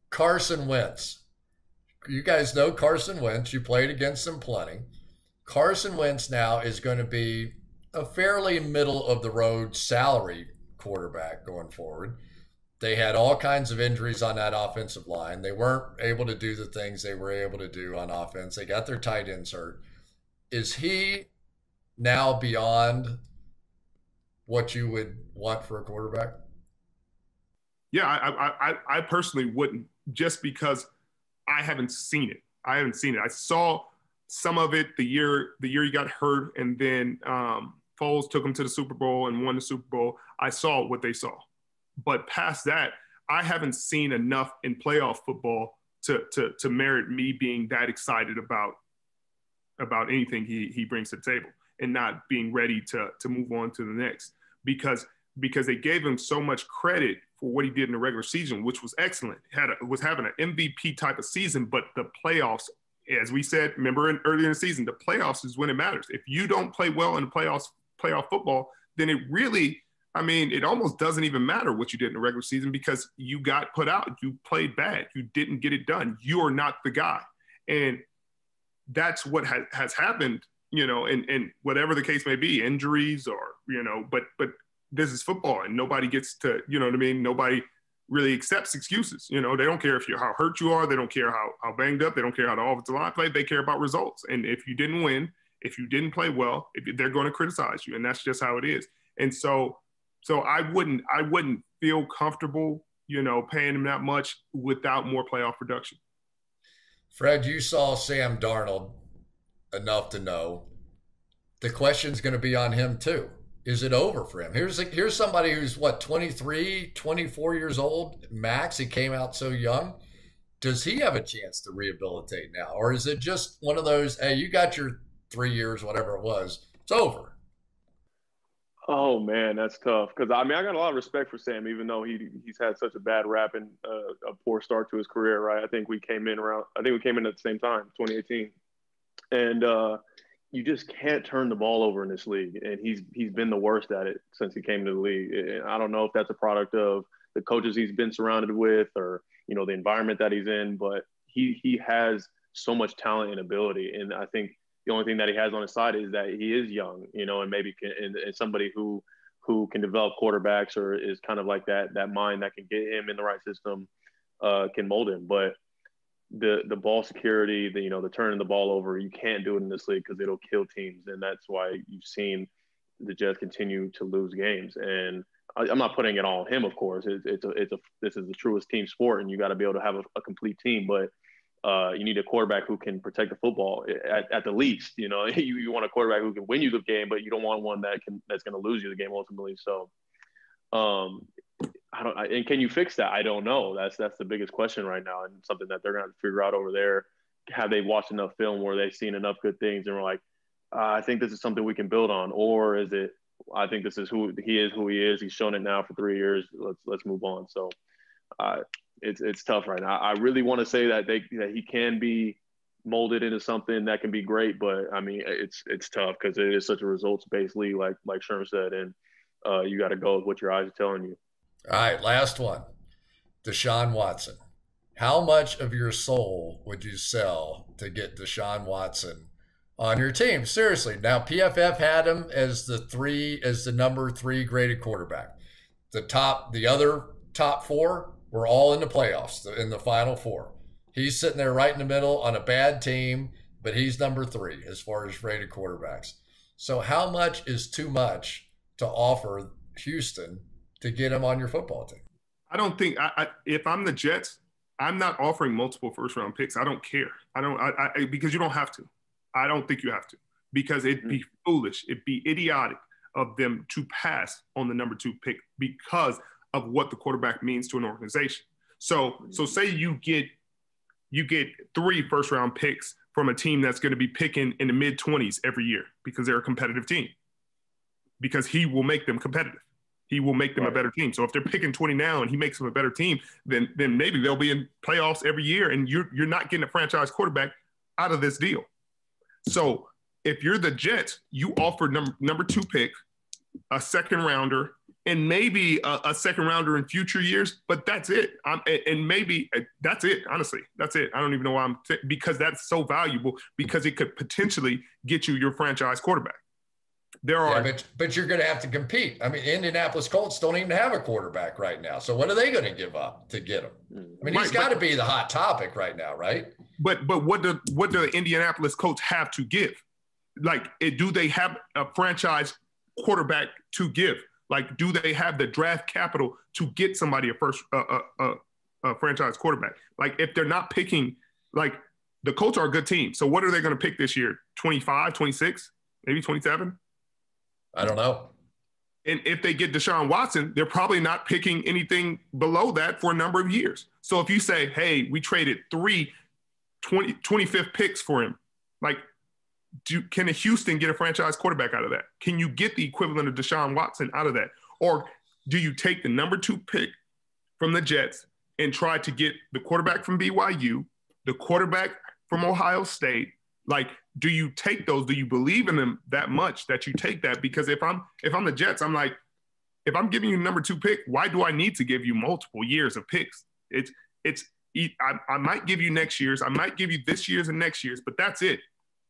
Carson Wentz. You guys know Carson Wentz. You played against him plenty. Carson Wentz now is going to be a fairly middle-of-the-road salary quarterback going forward. They had all kinds of injuries on that offensive line. They weren't able to do the things they were able to do on offense. They got their tight ends hurt. Is he now beyond what you would want for a quarterback? Yeah, I personally wouldn't, just because I haven't seen it. I saw some of it the year he got hurt, and then Foles took him to the Super Bowl and won the Super Bowl. I saw what they saw. But past that, I haven't seen enough in playoff football to merit me being that excited about anything he brings to the table, and not being ready to move on to the next, because they gave him so much credit for what he did in the regular season, which was excellent. Was having an MVP type of season, but the playoffs, as we said, remember earlier in the season, the playoffs is when it matters. If you don't play well in the playoff football, then it really, I mean, it almost doesn't even matter what you did in the regular season, because you got put out. You played bad. You didn't get it done. You are not the guy. And that's what has happened, you know, and whatever the case may be, injuries or, you know, but this is football, and nobody gets to, you know what I mean? Nobody really accepts excuses. You know, they don't care how hurt you are. They don't care how banged up. They don't care how the offensive line played. They care about results. And if you didn't win, if you didn't play well, they're going to criticize you. And that's just how it is. And so I wouldn't feel comfortable, you know, paying him that much without more playoff production. Fred, you saw Sam Darnold enough to know the question's going to be on him too. Is it over for him? Here's somebody who's 23, 24 years old max. He came out so young. Does he have a chance to rehabilitate now? Or is it just one of those, hey, you got your 3 years, whatever it was, it's over? Oh man, that's tough. Because I got a lot of respect for Sam, even though he's had such a bad rap and a poor start to his career. Right? I think we came in at the same time, 2018, and you just can't turn the ball over in this league. And he's been the worst at it since he came to the league. And I don't know if that's a product of the coaches he's been surrounded with, or you know, the environment that he's in. But he has so much talent and ability, and I think the only thing that he has on his side is that he is young, you know, and maybe and somebody who can develop quarterbacks, or is kind of like that mind that can get him in the right system, can mold him. But the ball security, the turning the ball over, you can't do it in this league because it'll kill teams, and that's why you've seen the Jets continue to lose games. And I'm not putting it all on him, of course. This is the truest team sport, and you got to be able to have a complete team, but. You need a quarterback who can protect the football at the least. You know, you want a quarterback who can win you the game, but you don't want one that's going to lose you the game ultimately. So, and can you fix that? I don't know. That's the biggest question right now, and something that they're going to have to figure out over there. Have they watched enough film where they've seen enough good things and we're like, I think this is something we can build on, or is it? I think this is who he is. He's shown it now for 3 years. Let's move on. So. It's tough right now. I really want to say that he can be molded into something that can be great, but I mean it's tough because it is such a results-based league, like Sherman said, and you got to go with what your eyes are telling you. All right, last one, Deshaun Watson. How much of your soul would you sell to get Deshaun Watson on your team? Seriously. Now PFF had him as the number 3 graded quarterback. The other top 4 were all in the playoffs, in the Final Four. He's sitting there right in the middle on a bad team, but he's number 3 as far as rated quarterbacks. So how much is too much to offer Houston to get him on your football team? I don't think if I'm the Jets, I'm not offering multiple first-round picks. I don't care. Because you don't have to. I don't think you have to, because it'd be foolish. It'd be idiotic of them to pass on the number 2 pick because of what the quarterback means to an organization. So say you get 3 first-round picks from a team that's going to be picking in the mid-20s every year because they're a competitive team, because he will make them competitive. He will make them a better team. So if they're picking 20 now and he makes them a better team, then maybe they'll be in playoffs every year, and you're not getting a franchise quarterback out of this deal. So if you're the Jets, you offer number 2 pick, a second rounder, and maybe a second rounder in future years, but that's it. And maybe that's it, honestly. That's it. I don't even know why because that's so valuable, because it could potentially get you your franchise quarterback. But you're going to have to compete. I mean, Indianapolis Colts don't even have a quarterback right now. So what are they going to give up to get him? I mean, he's got to be the hot topic right now, right? But what do the Indianapolis Colts have to give? Like, do they have a franchise quarterback to give? Like, do they have the draft capital to get somebody a franchise quarterback? Like, if they're not picking, like, the Colts are a good team. So what are they going to pick this year? 25, 26, maybe 27? I don't know. And if they get Deshaun Watson, they're probably not picking anything below that for a number of years. So if you say, hey, we traded 25th picks for him, like, can Houston get a franchise quarterback out of that? Can you get the equivalent of Deshaun Watson out of that? Or do you take the number 2 pick from the Jets and try to get the quarterback from BYU, the quarterback from Ohio State? Like, do you take those? Do you believe in them that much that you take that? Because if I'm the Jets, I'm like, if I'm giving you number 2 pick, why do I need to give you multiple years of picks? I might give you next year's, I might give you this year's and next year's, but that's it.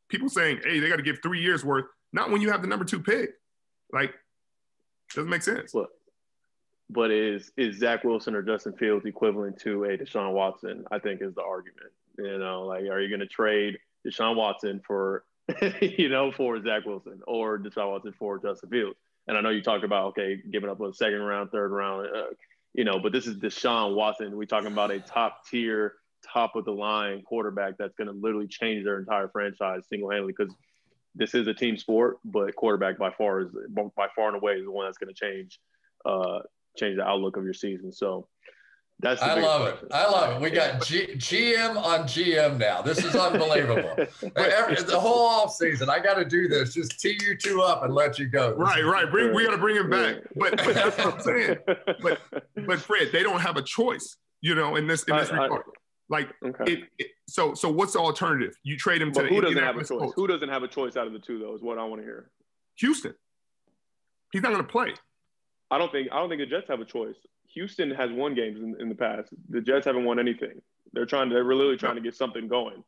People saying, hey, they got to give 3 years worth, not when you have the number 2 pick. Like, doesn't make sense. Look, But is Zach Wilson or Justin Fields equivalent to a Deshaun Watson? I think is the argument. Like, are you going to trade Deshaun Watson for, for Zach Wilson, or Deshaun Watson for Justin Fields? And I know you talked about, okay, giving up a second round, third round, but this is Deshaun Watson. We're talking about a top tier, top of the line quarterback that's going to literally change their entire franchise single-handedly, because this is a team sport, but quarterback by far and away is the one that's going to change the outlook of your season. So that's I love it. We got GM on GM now. This is unbelievable. The whole off season, I got to do this. Just tee you two up and let you go. Right. We got to bring him back. But that's what I'm saying. But Fred, they don't have a choice, in this regard. So what's the alternative? You trade him to who doesn't have a choice? Colts. Who doesn't have a choice out of the two, though, is what I want to hear. Houston. He's not going to play. I don't think the Jets have a choice. Houston has won games in the past. The Jets haven't won anything. They're really trying to get something going.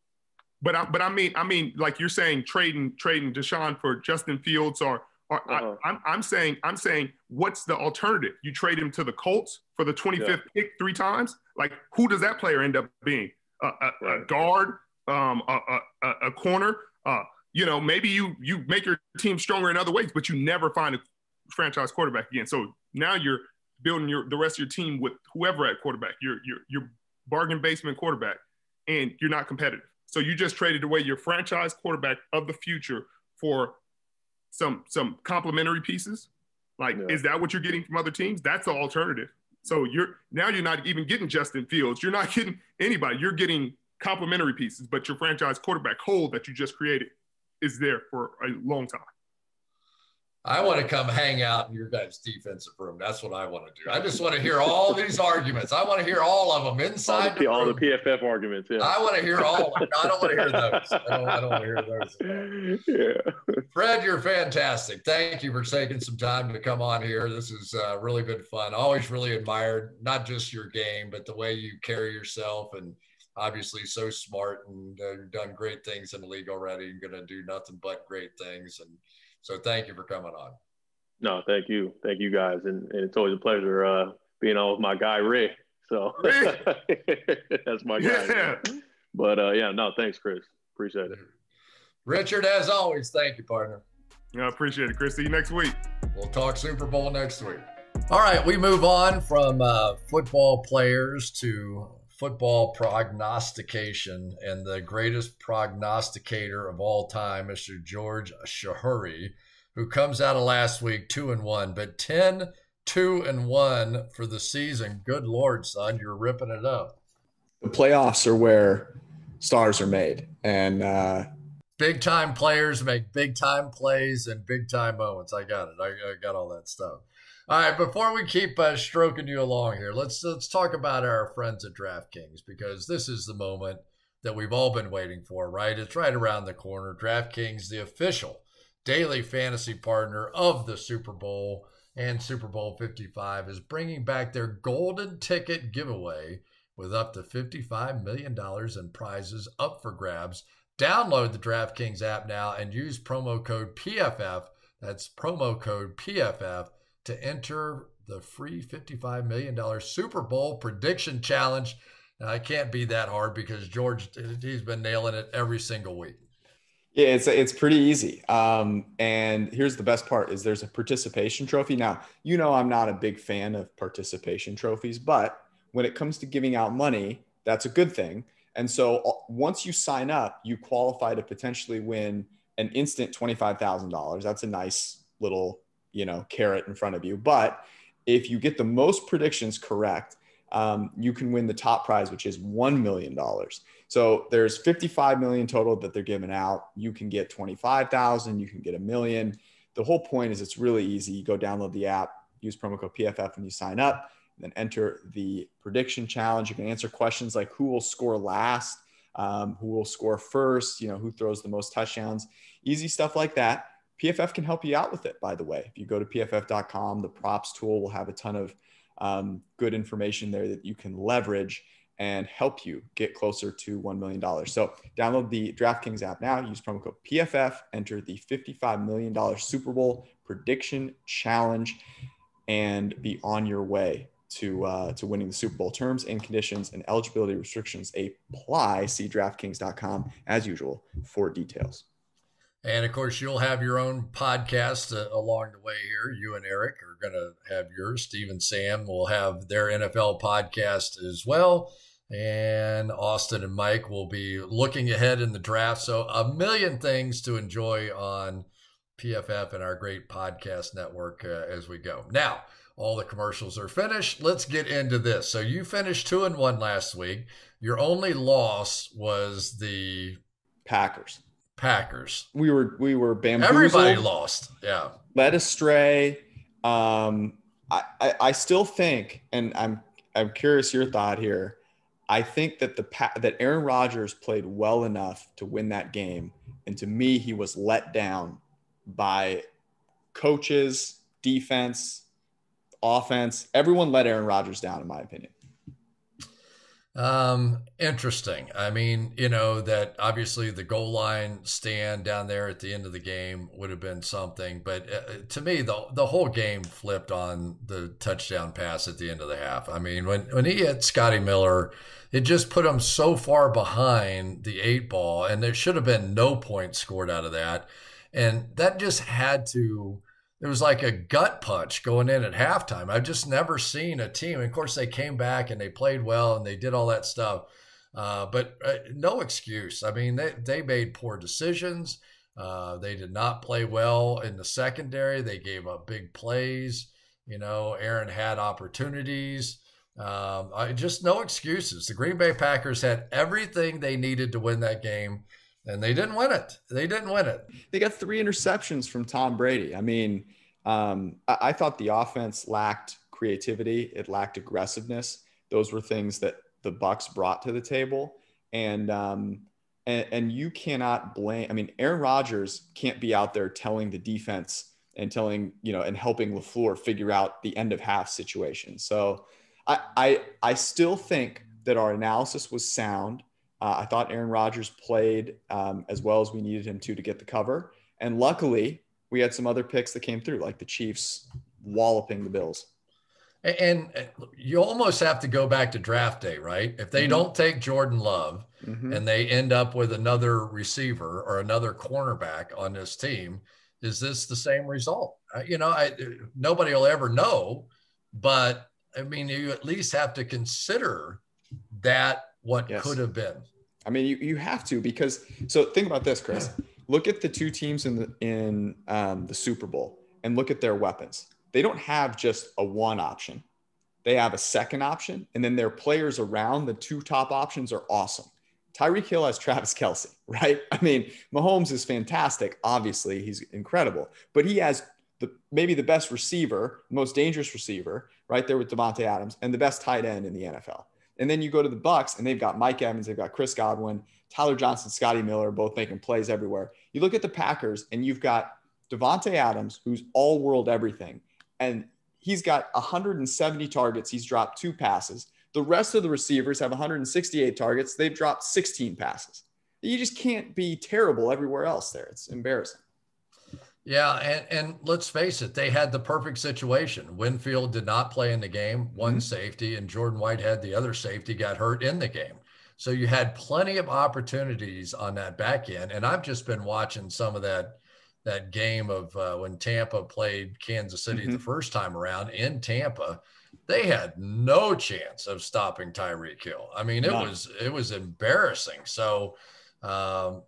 But I mean, like you're saying, trading Deshaun for Justin Fields, I'm saying, what's the alternative? You trade him to the Colts for the 25th pick 3 times. Like, who does that player end up being? A guard, a corner. Maybe you make your team stronger in other ways, but you never find a franchise quarterback again. So now you're building the rest of your team with whoever at quarterback, your bargain basement quarterback, and you're not competitive. So you just traded away your franchise quarterback of the future for some complementary pieces. Is that what you're getting from other teams? That's the alternative. So you're not even getting Justin Fields. You're not getting anybody. You're getting complementary pieces, but your franchise quarterback hole that you just created is there for a long time. I want to come hang out in your guys' defensive room. That's what I want to do. I just want to hear all these arguments. I want to hear all of them inside all the PFF arguments. Yeah, I want to hear all of them. I don't want to hear those. I don't want to hear those. Yeah. Fred, you're fantastic. Thank you for taking some time to come on here. This has really been fun. Always really admired not just your game, but the way you carry yourself, and obviously so smart, and you've done great things in the league already. You're going to do nothing but great things. And so thank you for coming on. No, thank you. Thank you guys. And it's always a pleasure being on with my guy, Rick. So that's my guy. Yeah. But thanks, Chris. Appreciate it. Richard, as always, thank you, partner. Yeah, I appreciate it, Chris. See you next week. We'll talk Super Bowl next week. All right, we move on from football players to football prognostication, and the greatest prognosticator of all time, Mr. George Chahrouri, who comes out of last week 2-1, but 10-2-1 for the season. Good Lord, son, you're ripping it up. The playoffs are where stars are made, and big time players make big time plays and big time moments. I got it. I got all that stuff. All right, before we keep stroking you along here, let's talk about our friends at DraftKings, because this is the moment that we've all been waiting for, right? It's right around the corner. DraftKings, the official daily fantasy partner of the Super Bowl and Super Bowl 55, is bringing back their golden ticket giveaway with up to $55 million in prizes up for grabs. Download the DraftKings app now and use promo code PFF. That's promo code PFF to enter the free $55 million Super Bowl prediction challenge. Now, it can't be that hard because George, he's been nailing it every single week. Yeah, it's pretty easy. And here's the best part is there's a participation trophy. Now, I'm not a big fan of participation trophies, but when it comes to giving out money, that's a good thing. And so once you sign up, you qualify to potentially win an instant $25,000. That's a nice little carrot in front of you. But if you get the most predictions correct, you can win the top prize, which is $1 million. So there's 55 million total that they're giving out. You can get 25,000, you can get $1 million. The whole point is it's really easy. You go download the app, use promo code PFF when you sign up, then enter the prediction challenge. You can answer questions like who will score last, who will score first, who throws the most touchdowns, easy stuff like that. PFF can help you out with it, by the way. If you go to pff.com, the props tool will have a ton of good information there that you can leverage and help you get closer to $1 million. So download the DraftKings app now, use promo code PFF, enter the $55 million Super Bowl prediction challenge. and be on your way to winning the Super Bowl. Terms and conditions and eligibility restrictions apply. See DraftKings.com as usual for details. And of course, you'll have your own podcast along the way here. You and Eric are going to have yours. Steve and Sam will have their NFL podcast as well. And Austin and Mike will be looking ahead in the draft. So a million things to enjoy on PFF and our great podcast network as we go. Now, all the commercials are finished. Let's get into this. So you finished 2-1 last week. Your only loss was the Packers. We were bamboozled. Everybody lost. Yeah. Led astray. I still think, and I'm curious your thought here. I think that that Aaron Rodgers played well enough to win that game, and to me, he was let down by coaches, defense, offense. Everyone let Aaron Rodgers down, in my opinion. Interesting. I mean, that obviously the goal line stand down there at the end of the game would have been something, but to me, the whole game flipped on the touchdown pass at the end of the half. I mean, when he hit Scotty Miller, it just put him so far behind the 8 ball, and there should have been no points scored out of that. And that just it was like a gut punch going in at halftime. I've just never seen a team. Of course, they came back and they played well and they did all that stuff. But no excuse. I mean, they made poor decisions. They did not play well in the secondary. They gave up big plays. Aaron had opportunities. Just no excuses. The Green Bay Packers had everything they needed to win that game. And they didn't win it. They got 3 interceptions from Tom Brady. I mean, I thought the offense lacked creativity. It lacked aggressiveness. Those were things that the Bucs brought to the table. And you cannot blame. I mean, Aaron Rodgers can't be out there telling the defense and and helping LaFleur figure out the end of half situation. So I still think that our analysis was sound. I thought Aaron Rodgers played as well as we needed him to get the cover. And luckily, we had some other picks that came through, like the Chiefs walloping the Bills. And you almost have to go back to draft day, right? If they don't take Jordan Love and they end up with another receiver or another cornerback on this team, is this the same result? Nobody will ever know. But, I mean, you at least have to consider that what could have been. I mean, you have to, because think about this, Chris. Look at the 2 teams in the Super Bowl and look at their weapons. They don't have just a one option. They have a second option, and then their players around the 2 top options are awesome. Tyreek Hill has Travis Kelce, right? I mean, Mahomes is fantastic. Obviously, he's incredible, but he has maybe the best receiver, most dangerous receiver, right there with Devontae Adams, and the best tight end in the NFL. And then you go to the Bucs, and they've got Mike Evans, they've got Chris Godwin, Tyler Johnson, Scotty Miller, both making plays everywhere. You look at the Packers, and you've got Devontae Adams, who's all-world everything, and he's got 170 targets. He's dropped 2 passes. The rest of the receivers have 168 targets. They've dropped 16 passes. You just can't be terrible everywhere else there. It's embarrassing. Yeah, and let's face it, they had the perfect situation. Winfield did not play in the game, one safety, and Jordan Whitehead, the other safety, got hurt in the game. So you had plenty of opportunities on that back end. And I've just been watching some of that game of when Tampa played Kansas City the first time around in Tampa. They had no chance of stopping Tyreek Hill. I mean, it was embarrassing. So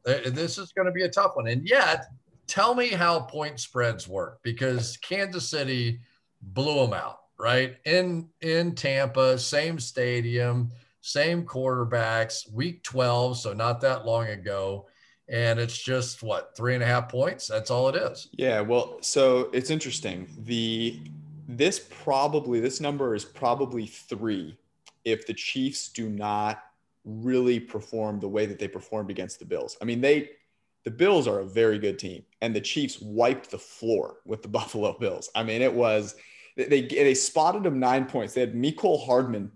this is going to be a tough one. And yet, tell me how point spreads work, because Kansas City blew them out, right? In Tampa, same stadium, same quarterbacks, week 12, so not that long ago. And it's just, 3.5 points? That's all it is. Yeah, well, so it's interesting. This number is probably 3 if the Chiefs do not really perform the way that they performed against the Bills. I mean, the Bills are a very good team, and the Chiefs wiped the floor with the Buffalo Bills. I mean, it was they spotted them 9 points. They had Mecole Hardman,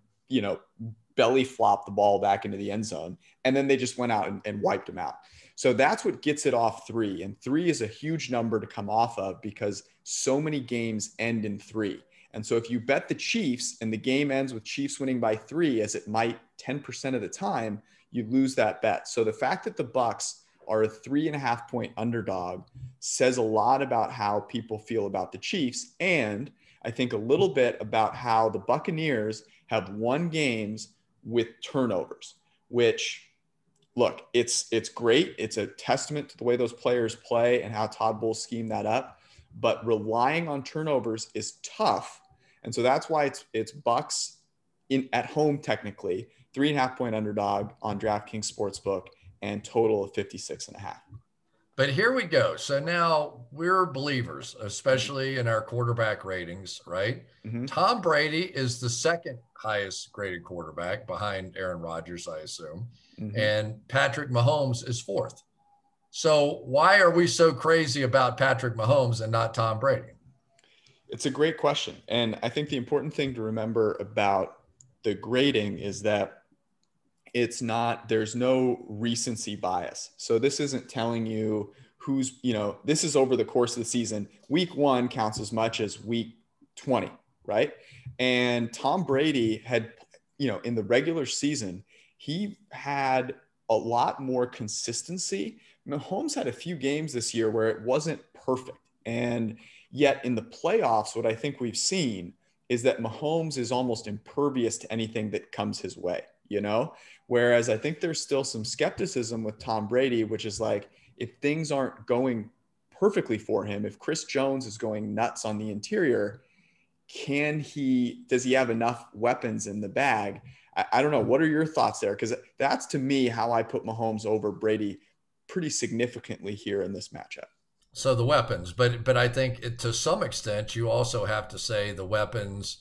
belly flop the ball back into the end zone, and then they just went out and wiped them out. So that's what gets it off 3, and 3 is a huge number to come off of because so many games end in 3. And so if you bet the Chiefs and the game ends with Chiefs winning by 3, as it might 10% of the time, you lose that bet. So the fact that the Bucs are a 3.5 point underdog says a lot about how people feel about the Chiefs. And I think a little bit about how the Buccaneers have won games with turnovers, which, look, it's great. It's a testament to the way those players play and how Todd Bowles schemed that up. But relying on turnovers is tough. And so that's why it's Bucs at home, technically, 3.5 point underdog on DraftKings Sportsbook, and total of 56.5. But here we go. So now we're believers, especially in our quarterback ratings, right? Mm-hmm. Tom Brady is the second highest graded quarterback behind Aaron Rodgers, I assume. Mm-hmm. And Patrick Mahomes is fourth. So why are we so crazy about Patrick Mahomes and not Tom Brady? It's a great question. And I think the important thing to remember about the grading is that there's no recency bias. So this isn't telling you who's, this is over the course of the season. Week 1 counts as much as week 20, right? And Tom Brady had, in the regular season, he had a lot more consistency. Mahomes had a few games this year where it wasn't perfect. And yet in the playoffs, what I think we've seen is that Mahomes is almost impervious to anything that comes his way, Whereas I think there's still some skepticism with Tom Brady, which is like, if things aren't going perfectly for him, if Chris Jones is going nuts on the interior, does he have enough weapons in the bag? I don't know. What are your thoughts there? Because that's, to me, how I put Mahomes over Brady pretty significantly here in this matchup. So the weapons, but I think to some extent, you also have to say the weapons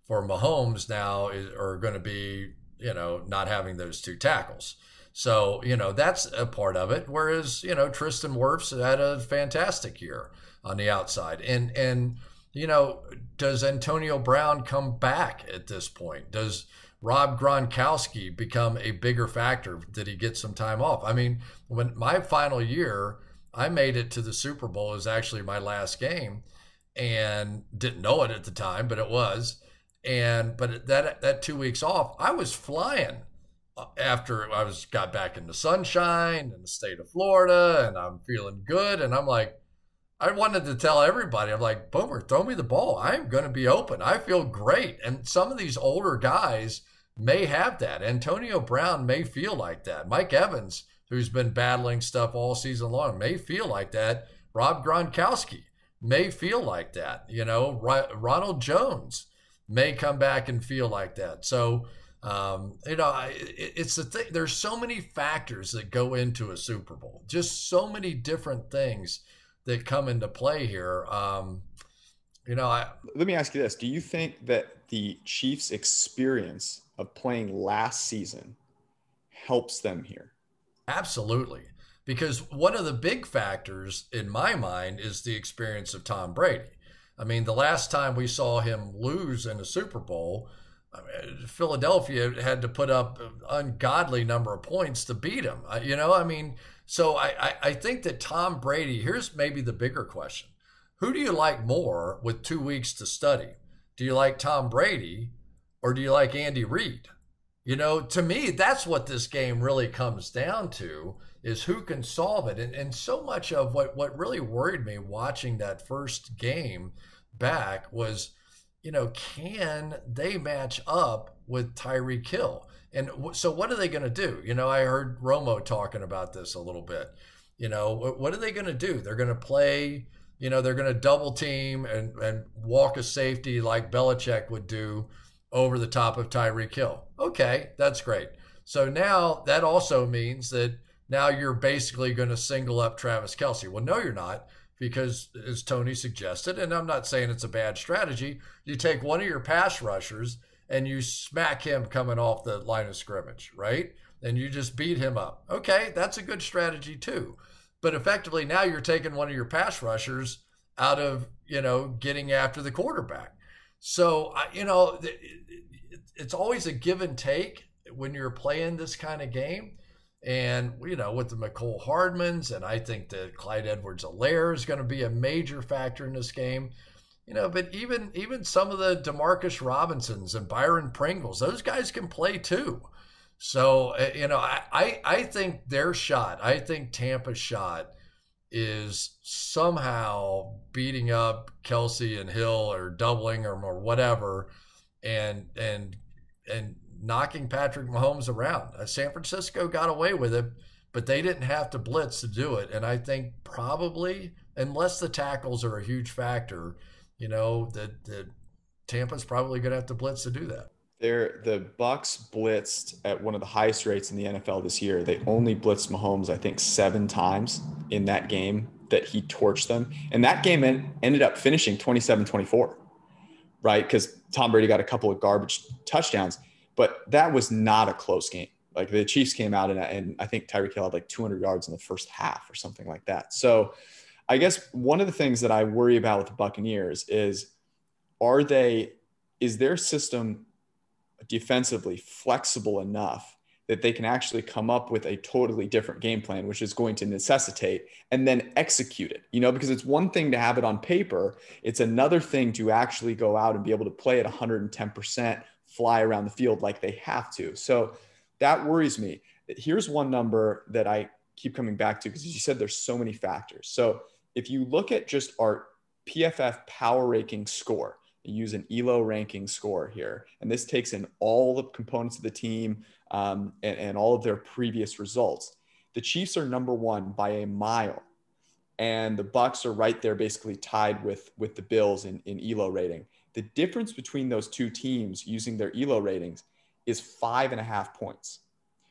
for Mahomes now are going to be, not having those 2 tackles. So, that's a part of it. Whereas, Tristan Wirfs had a fantastic year on the outside. And does Antonio Brown come back at this point? Does Rob Gronkowski become a bigger factor? Did he get some time off? I mean, when my final year, I made it to the Super Bowl. It was actually my last game and didn't know it at the time, but it was. But that 2 weeks off, I was flying after I got back in the sunshine in the state of Florida, and I'm feeling good. And I'm like, I wanted to tell everybody, I'm like, Boomer, throw me the ball. I'm going to be open. I feel great. And some of these older guys may have that. Antonio Brown may feel like that. Mike Evans, who's been battling stuff all season long, may feel like that. Rob Gronkowski may feel like that. Ronald Jones may come back and feel like that. So, it's the thing. There's so many factors that go into a Super Bowl, just so many different things that come into play here. Let me ask you this. Do you think that the Chiefs' experience of playing last season helps them here? Absolutely. Because one of the big factors in my mind is the experience of Tom Brady. I mean, the last time we saw him lose in a Super Bowl, Philadelphia had to put up an ungodly number of points to beat him. So I think that Tom Brady, here's maybe the bigger question. Who do you like more with 2 weeks to study? Do you like Tom Brady or do you like Andy Reid? To me, that's what this game really comes down to, is who can solve it. And so much of what really worried me watching that first game back was, can they match up with Tyreek Hill? And so what are they going to do? I heard Romo talking about this a little bit. What are they going to do? They're going to play, they're going to double team and walk a safety like Belichick would do over the top of Tyreek Hill. Okay, that's great. So now that also means that now you're basically going to single up Travis Kelce. Well, no, you're not, because as Tony suggested, and I'm not saying it's a bad strategy, you take one of your pass rushers and you smack him coming off the line of scrimmage, right? And you just beat him up. Okay, that's a good strategy too. But effectively now you're taking one of your pass rushers out of, getting after the quarterback. So, it's always a give and take when you're playing this kind of game. And, with the McCole Hardmans, and I think that Clyde Edwards-Helaire is going to be a major factor in this game. but even some of the DeMarcus Robinsons and Byron Pringles, those guys can play too. So, I think their shot, I think Tampa's shot is somehow beating up Kelsey and Hill or doubling or whatever and knocking Patrick Mahomes around. San Francisco got away with it, but they didn't have to blitz to do it. And I think probably, unless the tackles are a huge factor, that Tampa's probably going to have to blitz to do that. The Bucs blitzed at one of the highest rates in the NFL this year. They only blitzed Mahomes, I think, 7 times in that game that he torched them. And that game ended up finishing 27-24, right? Because Tom Brady got a couple of garbage touchdowns, but that was not a close game. Like the Chiefs came out and I think Tyreek Hill had like 200 yards in the first half or something like that. So I guess one of the things that I worry about with the Buccaneers is their system defensively flexible enough that they can actually come up with a totally different game plan, which is going to necessitate and then execute it, because it's one thing to have it on paper. It's another thing to actually go out and be able to play at 110%, fly around the field like they have to. So that worries me. Here's one number that I keep coming back to, because as you said, there's so many factors. So if you look at just our PFF power ranking score, use an ELO ranking score here, and this takes in all the components of the team and all of their previous results. The Chiefs are number 1 by a mile, and the Bucs are right there, basically tied with the Bills in ELO rating. The difference between those two teams using their ELO ratings is 5.5 points.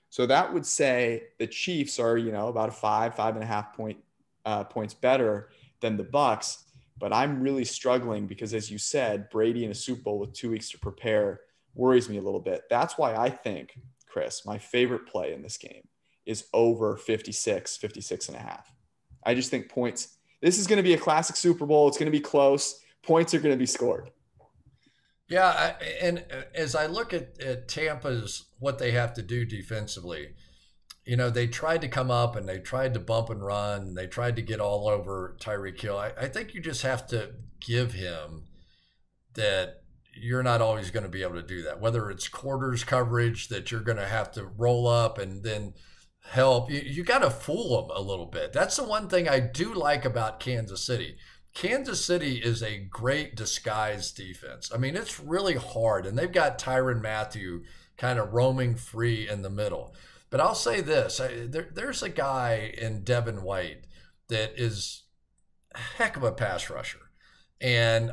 So that would say the Chiefs are, about 5.5 points better than the Bucs. But I'm really struggling because, as you said, Brady in a Super Bowl with 2 weeks to prepare worries me a little bit. That's why I think, Chris, my favorite play in this game is over 56.5. I just think points. This is going to be a classic Super Bowl. It's going to be close. Points are going to be scored. Yeah, and as I look at Tampa's, what they have to do defensively, they tried to come up and they tried to bump and run. And they tried to get all over Tyreek Hill. I think you just have to give him that you're not always going to be able to do that. Whether it's quarters coverage that you're going to have to roll up and then help. You got to fool them a little bit. That's the one thing I do like about Kansas City. Kansas City is a great disguise defense. I mean, it's really hard. And they've got Tyrann Mathieu kind of roaming free in the middle. But I'll say this, there's a guy in Devin White that is a heck of a pass rusher. And,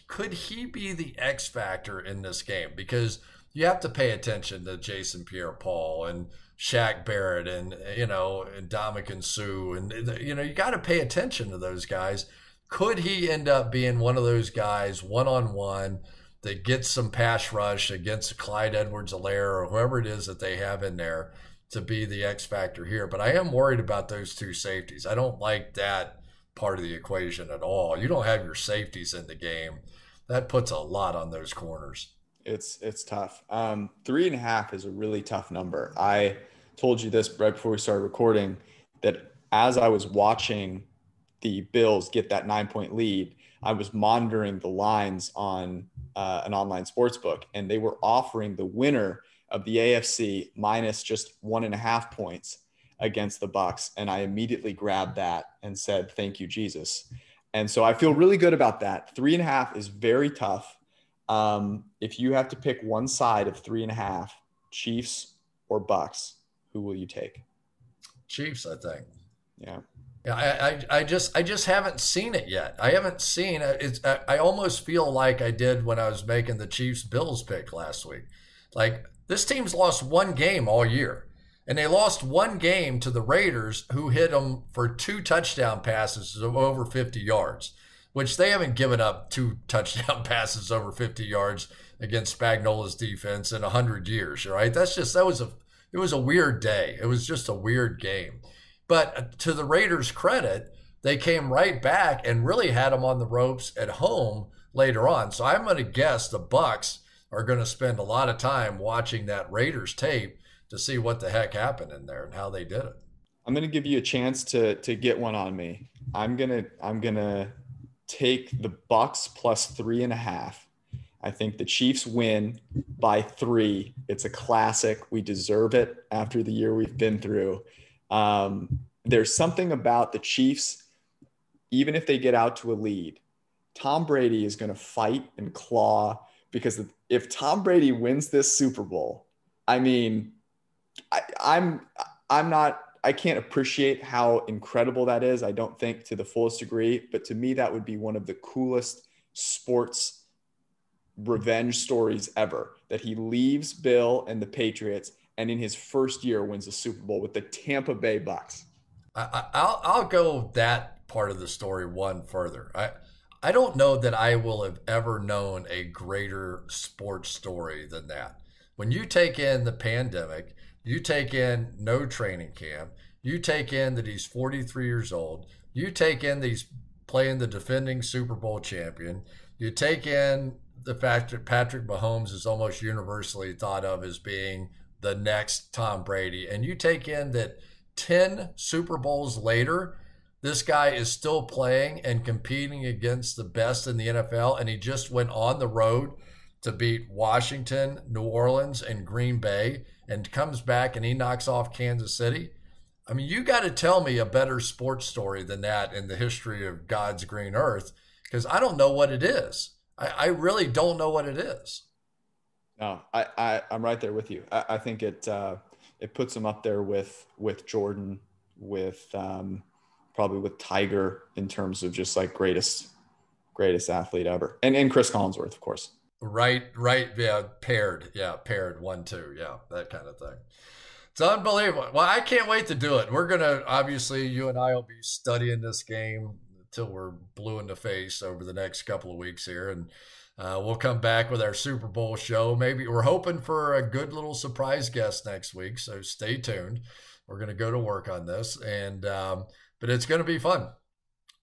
could he be the X factor in this game? Because you have to pay attention to Jason Pierre-Paul and Shaq Barrett and Ndamukong Suh. And, you got to pay attention to those guys. Could he end up being one of those guys one-on-one that gets some pass rush against Clyde Edwards-Helaire or whoever it is that they have in there to be the X factor here? But I am worried about those two safeties. I don't like that part of the equation at all. You don't have your safeties in the game. That puts a lot on those corners. It's tough. 3.5 is a really tough number. I told you this right before we started recording, that as I was watching the Bills get that 9-point lead, I was monitoring the lines on an online sports book, and they were offering the winner of the AFC minus just 1.5 points against the Bucs. And I immediately grabbed that and said, thank you, Jesus. And so I feel really good about that. 3.5 is very tough. If you have to pick one side of 3.5, Chiefs or Bucs, who will you take? Chiefs, I think. Yeah. Yeah, I just haven't seen it yet. I haven't seen it. I almost feel like I did when I was making the Chiefs-Bills pick last week. Like, this team's lost one game all year, and they lost one game to the Raiders, who hit them for 2 touchdown passes of over 50 yards, which they haven't given up 2 touchdown passes over 50 yards against Spagnola's defense in 100 years, right? It was a weird day. It was just a weird game. But to the Raiders' credit, they came right back and really had them on the ropes at home later on. So I'm going to guess the Bucs are going to spend a lot of time watching that Raiders tape to see what the heck happened in there and how they did it. I'm going to give you a chance to get one on me. I'm going to take the Bucks plus 3.5. I think the Chiefs win by 3. It's a classic. We deserve it after the year we've been through. There's something about the Chiefs, even if they get out to a lead, Tom Brady is going to fight and claw, because if Tom Brady wins this Super Bowl, I mean, I can't appreciate how incredible that is. I don't think to the fullest degree, but to me, that would be one of the coolest sports revenge stories ever, that he leaves Bill and the Patriots and in his first year wins the Super Bowl with the Tampa Bay Bucks. I'll go that part of the story one further. I don't know that I will have ever known a greater sports story than that. When you take in the pandemic, you take in no training camp, you take in that he's 43 years old, you take in that he's playing the defending Super Bowl champion, you take in the fact that Patrick Mahomes is almost universally thought of as being the next Tom Brady, and you take in that 10 Super Bowls later, this guy is still playing and competing against the best in the NFL, and he just went on the road to beat Washington, New Orleans, and Green Bay, and comes back and he knocks off Kansas City. I mean, you got to tell me a better sports story than that in the history of God's green earth, because I don't know what it is. I really don't know what it is. No, I'm right there with you. I think it puts him up there with Jordan, with probably with Tiger in terms of just like greatest athlete ever, and Cris Collinsworth, of course. Right, yeah, paired 1-2, yeah, that kind of thing. It's unbelievable. Well, I can't wait to do it. We're gonna, obviously, you and I will be studying this game until we're blue in the face over the next couple of weeks here, and we'll come back with our Super Bowl show. Maybe we're hoping for a good little surprise guest next week, so stay tuned. We're going to go to work on this, and but it's going to be fun.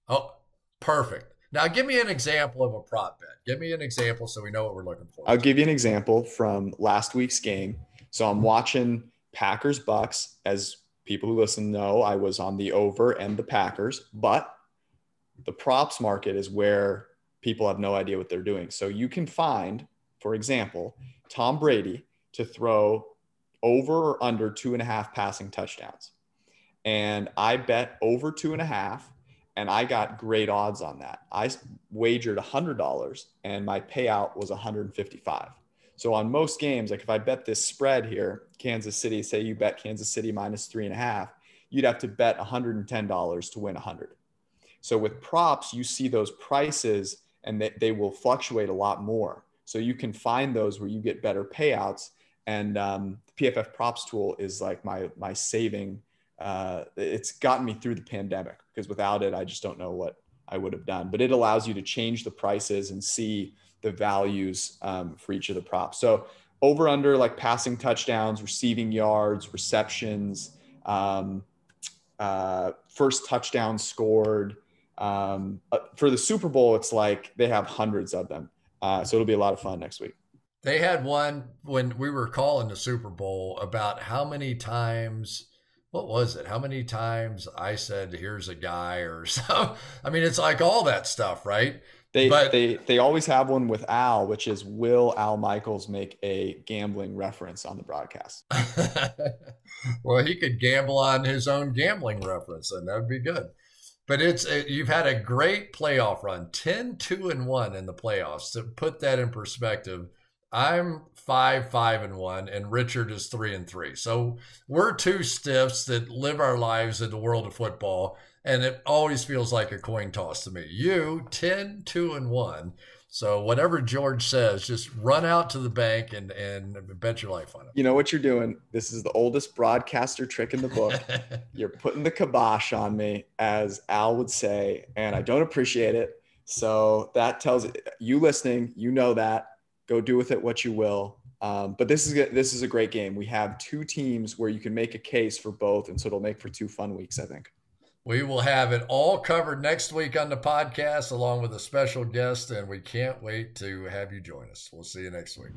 Oh, perfect. Now, give me an example of a prop bet. Give me an example so we know what we're looking for. I'll give you an example from last week's game. So I'm watching Packers-Bucks. As people who listen know, I was on the over and the Packers, but the props market is where people have no idea what they're doing. So you can find, for example, Tom Brady to throw over or under 2.5 passing touchdowns. And I bet over 2.5, and I got great odds on that. I wagered $100 and my payout was $155. So on most games, like if I bet this spread here, Kansas City, say you bet Kansas City minus 3.5, you'd have to bet $110 to win 100. So with props, you see those prices and they will fluctuate a lot more. So you can find those where you get better payouts. And the PFF props tool is like my saving. It's gotten me through the pandemic, because without it, I just don't know what I would have done. But it allows you to change the prices and see the values for each of the props. So over under, like passing touchdowns, receiving yards, receptions, first touchdown scored. For the Super Bowl, it's like they have hundreds of them. So it'll be a lot of fun next week. They had one when we were calling the Super Bowl about how many times, what was it? How many times I said, here's a guy or so. I mean, it's like all that stuff, right? They always have one with Al, which is, will Al Michaels make a gambling reference on the broadcast? Well, he could gamble on his own gambling reference, and that would be good. But you've had a great playoff run, 10-2-1 in the playoffs. To put that in perspective, I'm 5-5-1, and Richard is 3-3. So we're two stiffs that live our lives in the world of football, and it always feels like a coin toss to me. You 10-2-1. So whatever George says, just run out to the bank and bet your life on it. You know what you're doing? This is the oldest broadcaster trick in the book. You're putting the kibosh on me, as Al would say, and I don't appreciate it. So that tells you listening, you know that. Go do with it what you will. But this is a great game. We have two teams where you can make a case for both, and so it'll make for 2 fun weeks, I think. We will have it all covered next week on the podcast, along with a special guest, and we can't wait to have you join us. We'll see you next week.